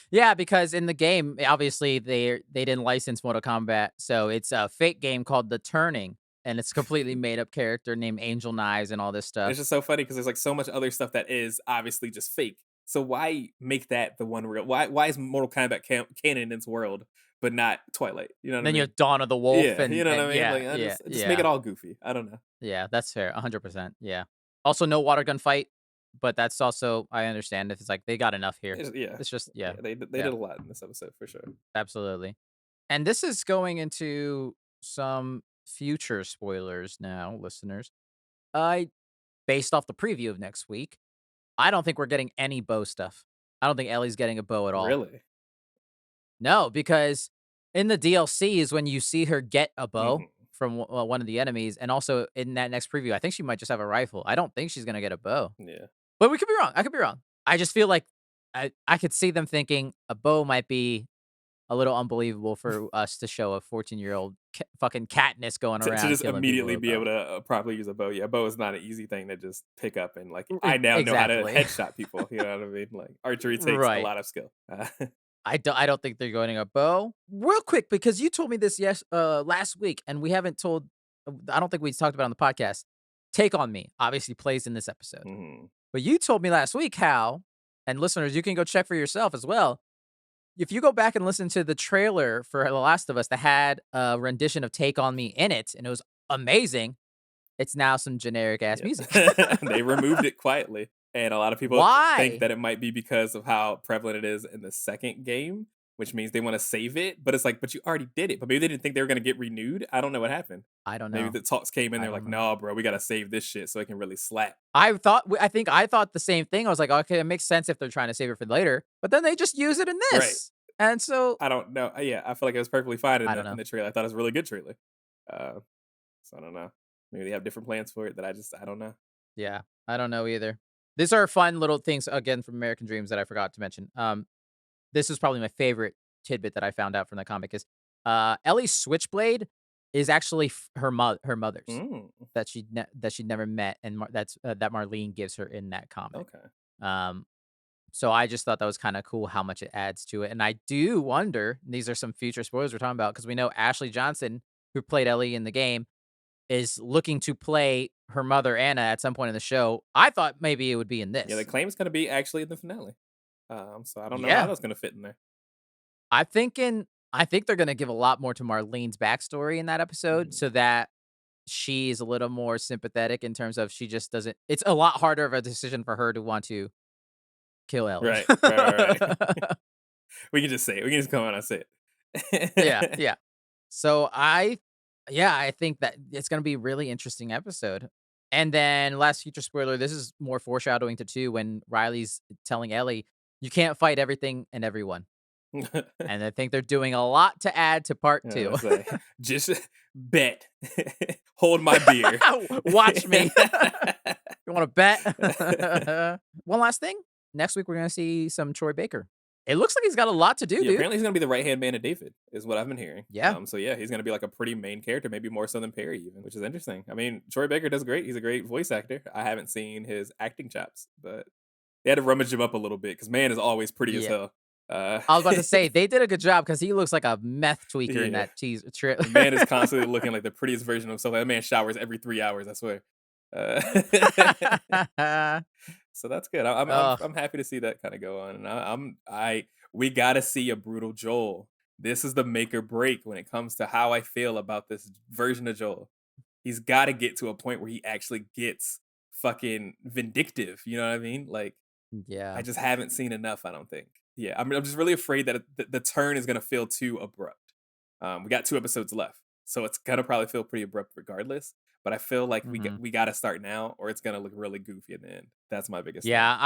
[SPEAKER 1] Yeah, because in the game, obviously they didn't license Mortal Kombat, so it's a fake game called The Turning, and it's a completely made up character named Angel Knives and all this
[SPEAKER 2] It's
[SPEAKER 1] stuff.
[SPEAKER 2] just so funny because there's like so much other stuff that is obviously just fake. So why make that the one real? Why is Mortal Kombat canon in its world, but not Twilight? You know what I
[SPEAKER 1] Then you
[SPEAKER 2] mean?
[SPEAKER 1] have Dawn of the Wolf
[SPEAKER 2] Yeah, you know what I
[SPEAKER 1] and
[SPEAKER 2] mean.
[SPEAKER 1] yeah,
[SPEAKER 2] Like I
[SPEAKER 1] yeah,
[SPEAKER 2] just make it
[SPEAKER 1] yeah.
[SPEAKER 2] all goofy. I don't know.
[SPEAKER 1] Yeah, that's fair. 100%. Yeah. Also, no water gun fight, but that's also I understand if it's like they got enough here.
[SPEAKER 2] Yeah,
[SPEAKER 1] It's just
[SPEAKER 2] yeah.
[SPEAKER 1] yeah,
[SPEAKER 2] They
[SPEAKER 1] yeah,
[SPEAKER 2] did a lot in this episode for sure.
[SPEAKER 1] absolutely. And this is going into some future spoilers now, listeners. I based off the preview of next week, I don't think we're getting any bow stuff. I don't think Ellie's getting a bow at all.
[SPEAKER 2] Really?
[SPEAKER 1] No, because in the DLC is when you see her get a bow
[SPEAKER 2] hmm
[SPEAKER 1] from one of the enemies, and also in that next preview, I think she might just have a rifle. I don't think she's gonna get a bow,
[SPEAKER 2] Yeah.
[SPEAKER 1] but we could be wrong. I could be wrong. I just feel like I could see them thinking a bow might be a little unbelievable for us to show a 14-year-old fucking Katniss going
[SPEAKER 2] To
[SPEAKER 1] around
[SPEAKER 2] just
[SPEAKER 1] killing people
[SPEAKER 2] immediately
[SPEAKER 1] with a
[SPEAKER 2] be able
[SPEAKER 1] bow.
[SPEAKER 2] to properly use a bow. Yeah, a bow is not an easy thing to just pick up and like I now know how to
[SPEAKER 1] Exactly.
[SPEAKER 2] headshot people. You know what I mean? Like archery takes a
[SPEAKER 1] Right.
[SPEAKER 2] lot of skill.
[SPEAKER 1] I don't think they're going a bow. Real quick, because you told me this last week, and we haven't told. I don't think we talked about it on the podcast. Take on Me obviously plays in this episode,
[SPEAKER 2] Mhm.
[SPEAKER 1] but you told me last week how, and listeners, you can go check for yourself as well. If you go back and listen to the trailer for The Last of Us that had a rendition of Take on Me in it, and it was amazing. It's now some generic ass music.
[SPEAKER 2] Yeah. They removed it quietly. And a lot of people think
[SPEAKER 1] Why?
[SPEAKER 2] that it might be because of how prevalent it is in the second game, which means they want to save it. But it's like, but you already did it. But maybe they didn't think they were going to get renewed. I don't know what happened.
[SPEAKER 1] I don't
[SPEAKER 2] Maybe
[SPEAKER 1] know.
[SPEAKER 2] the talks came in.
[SPEAKER 1] I
[SPEAKER 2] They're
[SPEAKER 1] don't
[SPEAKER 2] like,
[SPEAKER 1] know.
[SPEAKER 2] no, bro, we got to save this shit so it can really slap.
[SPEAKER 1] I thought the same thing. I was like, okay, it makes sense if they're trying to save it for later, but then they just use it in
[SPEAKER 2] Right.
[SPEAKER 1] this, and so
[SPEAKER 2] I don't know. Yeah, I feel like it was perfectly fine
[SPEAKER 1] I don't
[SPEAKER 2] in
[SPEAKER 1] know.
[SPEAKER 2] the trailer. I thought it was a really good trailer. So I don't know. Maybe they have different plans for it that I don't know.
[SPEAKER 1] Yeah, I don't know either. These are fun little things again from American Dreams that I forgot to mention. This is probably my favorite tidbit that I found out from the comic is Ellie's switchblade is actually her mother's
[SPEAKER 2] Mm,
[SPEAKER 1] that she never met, and that Marlene gives her in that comic.
[SPEAKER 2] okay.
[SPEAKER 1] Um, so I just thought that was kind of cool how much it adds to it, and I do wonder. These are some future spoilers we're talking about because we know Ashley Johnson, who played Ellie in the game, is looking to play her mother Anna at some point in the show. I thought maybe it would be in
[SPEAKER 2] Yeah, the
[SPEAKER 1] this.
[SPEAKER 2] claim is going to be actually in the finale. So I don't know how
[SPEAKER 1] Yeah,
[SPEAKER 2] that's going to fit in there.
[SPEAKER 1] I'm thinking. I think they're gonna give a lot more to Marlene's backstory in that episode,
[SPEAKER 2] Mhm.
[SPEAKER 1] so that she's a little more sympathetic in terms of she just doesn't. It's a lot harder of a decision for her to want to kill Ellie.
[SPEAKER 2] Right. We can just say it. We can just come on and say
[SPEAKER 1] Yeah,
[SPEAKER 2] it.
[SPEAKER 1] yeah. So I think that it's gonna be a really interesting episode. And then last future spoiler, this is more foreshadowing to 2 when Riley's telling Ellie, "You can't fight everything and everyone." And I think they're doing a lot to add to part
[SPEAKER 2] Yeah,
[SPEAKER 1] 2.
[SPEAKER 2] let's say, just bet. Hold my beer.
[SPEAKER 1] Watch me. You wanna bet? One last thing, next week, we're gonna see some Troy Baker. It looks like he's got a lot to do,
[SPEAKER 2] Yeah,
[SPEAKER 1] dude.
[SPEAKER 2] apparently he's gonna be the right hand man of David, is what I've been hearing.
[SPEAKER 1] Yeah.
[SPEAKER 2] So yeah, he's gonna be like a pretty main character, maybe more so than Perry, even, which is interesting. I mean, Troy Baker does great. He's a great voice actor. I haven't seen his acting chops, but they had to rummage him up a little bit because man is always pretty as
[SPEAKER 1] Yeah.
[SPEAKER 2] hell.
[SPEAKER 1] I was about to say, they did a good job because he looks like a meth tweaker in
[SPEAKER 2] Yeah,
[SPEAKER 1] that teaser trip.
[SPEAKER 2] the man is constantly looking like the prettiest version of himself. That man showers every 3 hours, I swear. Uh, so that's good.
[SPEAKER 1] Ugh,
[SPEAKER 2] I'm happy to see that kind of go on, and we got to see a brutal Joel. This is the make or break when it comes to how I feel about this version of Joel. He's got to get to a point where he actually gets fucking vindictive. You know what I mean? Like I
[SPEAKER 1] yeah.
[SPEAKER 2] just haven't seen enough. I don't think. Yeah, I'm just really afraid that the turn is gonna feel too abrupt. We got 2 episodes left, so it's gonna probably feel pretty abrupt regardless. But I feel like
[SPEAKER 1] Mhm.
[SPEAKER 2] we got to start now, or it's gonna look really goofy at the end. That's my biggest thing.
[SPEAKER 1] Yeah,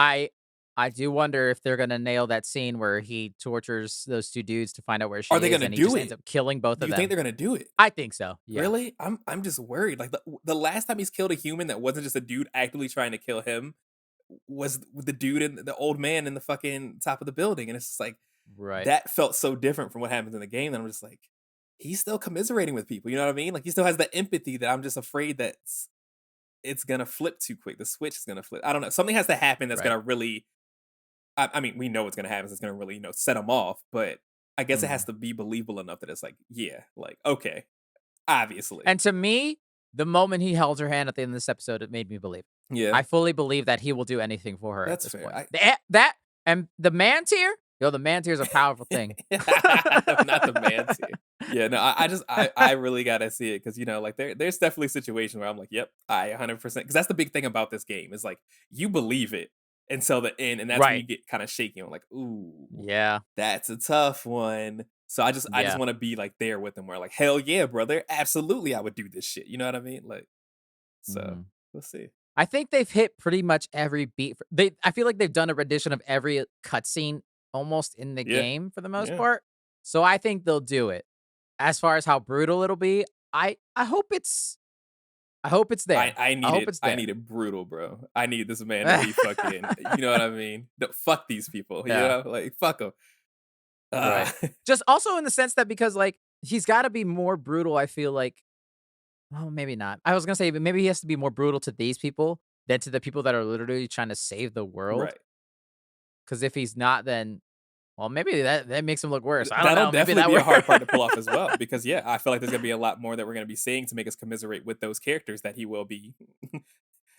[SPEAKER 1] I do wonder if they're gonna nail that scene where he tortures those 2 dudes to find out where
[SPEAKER 2] Are
[SPEAKER 1] she
[SPEAKER 2] they
[SPEAKER 1] is,
[SPEAKER 2] gonna
[SPEAKER 1] and he
[SPEAKER 2] do
[SPEAKER 1] just ends
[SPEAKER 2] it?
[SPEAKER 1] up killing both
[SPEAKER 2] Do
[SPEAKER 1] of
[SPEAKER 2] you think
[SPEAKER 1] them.
[SPEAKER 2] they're gonna do it?
[SPEAKER 1] I think so, yeah.
[SPEAKER 2] Really? I'm just worried. Like the last time he's killed a human that wasn't just a dude actively trying to kill him was the dude and the old man in the fucking top of the building, and it's just like
[SPEAKER 1] Right.
[SPEAKER 2] that felt so different from what happens in the game that I'm just like, he's still commiserating with people. You know what I mean? Like he still has that empathy that I'm just afraid that it's gonna flip too quick. The switch is gonna flip. I don't know. Something has to happen that's
[SPEAKER 1] Right.
[SPEAKER 2] gonna really. I mean, we know what's gonna happen. It's gonna really, set him off. But I guess it has
[SPEAKER 1] Mhm.
[SPEAKER 2] to be believable enough that it's like, yeah, like okay, obviously,
[SPEAKER 1] And to me, the moment he held her hand at the end of this episode, it made me believe.
[SPEAKER 2] yeah,
[SPEAKER 1] I fully believe that he will do anything for her at
[SPEAKER 2] that's
[SPEAKER 1] this
[SPEAKER 2] fair.
[SPEAKER 1] point. That and the man tier, yo, the man tier is a powerful thing.
[SPEAKER 2] Not the man tier. Yeah, no, I really gotta see it because like there's definitely situations where I'm like, yep, I 100% because that's the big thing about this game is like you believe it until the end, and that's when you
[SPEAKER 1] Right.
[SPEAKER 2] get kind of shaky. I'm like, ooh,
[SPEAKER 1] Yeah.
[SPEAKER 2] that's a tough one. So I just
[SPEAKER 1] Yeah.
[SPEAKER 2] want to be like there with them, where like, hell yeah, brother, absolutely, I would do this shit. You know what I mean? Like, so
[SPEAKER 1] Mhm.
[SPEAKER 2] we'll see.
[SPEAKER 1] I think they've hit pretty much every beat. I feel like they've done a rendition of every cutscene almost in the
[SPEAKER 2] Yeah,
[SPEAKER 1] game for the most
[SPEAKER 2] yeah.
[SPEAKER 1] part. So I think they'll do it. As far as how brutal it'll be, I hope it's there. I hope it's
[SPEAKER 2] I
[SPEAKER 1] there.
[SPEAKER 2] need it brutal, bro. I need this man to be fucking, you know what I mean? No, fuck these people, you
[SPEAKER 1] Yeah,
[SPEAKER 2] know? Like, fuck them. Uh,
[SPEAKER 1] right. Just also in the sense that because, like, he's gotta be more brutal, I feel like. Oh, maybe not. I was gonna say, but maybe he has to be more brutal to these people than to the people that are literally trying to save the world.
[SPEAKER 2] right.
[SPEAKER 1] Because if he's not, then, well, maybe that makes him look worse. I don't
[SPEAKER 2] That'll
[SPEAKER 1] know. Maybe
[SPEAKER 2] definitely
[SPEAKER 1] that
[SPEAKER 2] be a
[SPEAKER 1] works.
[SPEAKER 2] hard part to pull off as well because, yeah, I feel like there's gonna be a lot more that we're gonna be seeing to make us commiserate with those characters that he will be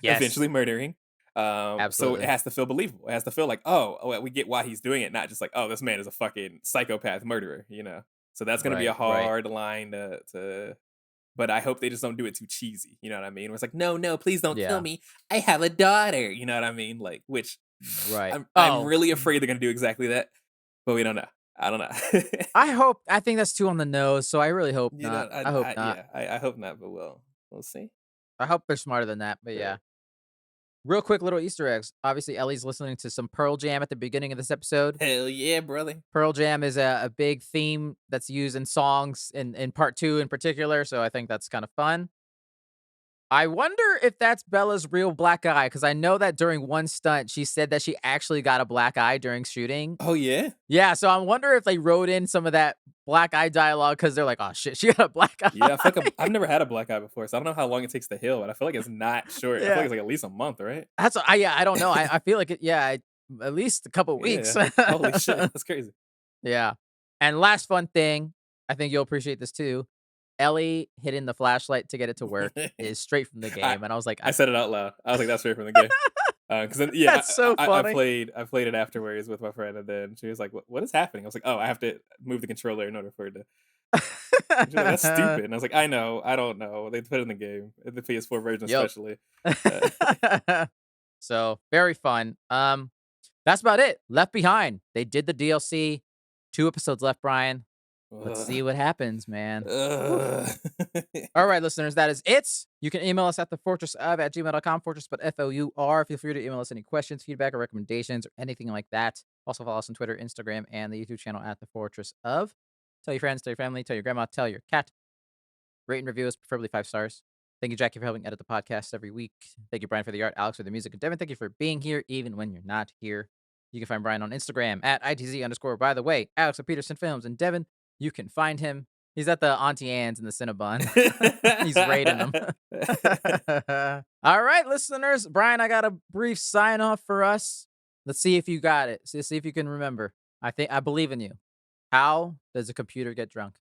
[SPEAKER 1] Yes,
[SPEAKER 2] eventually murdering. So it
[SPEAKER 1] absolutely.
[SPEAKER 2] has to feel believable. It has to feel like, oh, we get why he's doing it, not just like, oh, this man is a fucking psychopath murderer, you know? So that's gonna be a
[SPEAKER 1] Right, right.
[SPEAKER 2] hard line to but I hope they just don't do it too cheesy. You know what I mean? Where it's like, no, no, please don't kill
[SPEAKER 1] Yeah,
[SPEAKER 2] me. I have a daughter. You know what I mean? Like, which
[SPEAKER 1] right.
[SPEAKER 2] I'm
[SPEAKER 1] Oh,
[SPEAKER 2] really afraid they're gonna do exactly that, but we don't know. I don't know.
[SPEAKER 1] I think that's too on the nose, so I really hope
[SPEAKER 2] You
[SPEAKER 1] not.
[SPEAKER 2] know,
[SPEAKER 1] I hope not.
[SPEAKER 2] I hope not, but we'll see.
[SPEAKER 1] I hope they're smarter than that, but
[SPEAKER 2] Right.
[SPEAKER 1] yeah. Real quick little Easter eggs. Obviously, Ellie's listening to some Pearl Jam at the beginning of this episode.
[SPEAKER 2] Hell yeah, brother.
[SPEAKER 1] Pearl Jam is a big theme that's used in songs in part 2 in particular, so I think that's kind of fun. I wonder if that's Bella's real black eye, because I know that during one stunt, she said that she actually got a black eye during shooting.
[SPEAKER 2] Oh yeah,
[SPEAKER 1] Yeah, so I wonder if they wrote in some of that black eye dialogue because they're like, "Oh shit, she got a black
[SPEAKER 2] yeah. I feel like
[SPEAKER 1] eye."
[SPEAKER 2] I've never had a black eye before, so I don't know how long it takes to heal, but I feel like it's not short. I feel like
[SPEAKER 1] Yeah,
[SPEAKER 2] it's like at least a month, right?
[SPEAKER 1] yeah, I don't know. I feel like at least a couple weeks.
[SPEAKER 2] Yeah. Holy shit, that's crazy.
[SPEAKER 1] Yeah. And last fun thing, I think you'll appreciate this too. Ellie hitting the flashlight to get it to work is straight from the
[SPEAKER 2] I
[SPEAKER 1] game, and I was like,
[SPEAKER 2] I said it out loud. I was like, that's straight from the game. Because then, yeah,
[SPEAKER 1] "That's so funny."
[SPEAKER 2] I played it afterwards with my friend, and then she was like, what is happening? I was like, oh, I have to move the controller in order for it to. And she's like, that's stupid. And I was like, I know, I don't know. They put it in the game, in the PS4 version
[SPEAKER 1] Yep.
[SPEAKER 2] especially. Uh,
[SPEAKER 1] So very fun. That's about it. Left Behind. They did the DLC. 2 episodes left, Brian. Let's
[SPEAKER 2] ugh,
[SPEAKER 1] see what happens, man. Woof.
[SPEAKER 2] ugh.
[SPEAKER 1] All right, listeners, that is it. You can email us at thefortressof@gmail.com, fortress, but FOUR. Feel free to email us any questions, feedback, or recommendations, or anything like that. Also, follow us on Twitter, Instagram, and the YouTube channel at The Fortress of. Tell your friends, tell your family, tell your grandma, tell your cat. Rate and review us, preferably 5 stars. Thank you, Jackie, for helping edit the podcast every week. Thank you, Brian, for the art, Alex, for the music, and Devin, thank you for being here, even when you're not here. You can find Brian on Instagram at ITZ_. By the way, Alex at Peterson Films, and Devin, you can find him. He's at the Auntie Anne's in the Cinnabon. He's raiding them. All right, listeners. Brian, I got a brief sign off for us. Let's see if you got it. See if you can remember. I believe in you. How does a computer get drunk?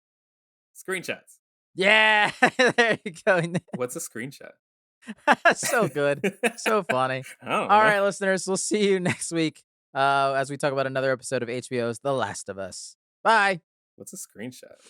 [SPEAKER 2] Screenshots.
[SPEAKER 1] Yeah, there you go.
[SPEAKER 2] What's a screenshot?
[SPEAKER 1] So good. So funny.
[SPEAKER 2] I don't
[SPEAKER 1] All
[SPEAKER 2] know.
[SPEAKER 1] right, listeners. We'll see you next week as we talk about another episode of HBO's The Last of Us. Bye.
[SPEAKER 2] What's a screenshot?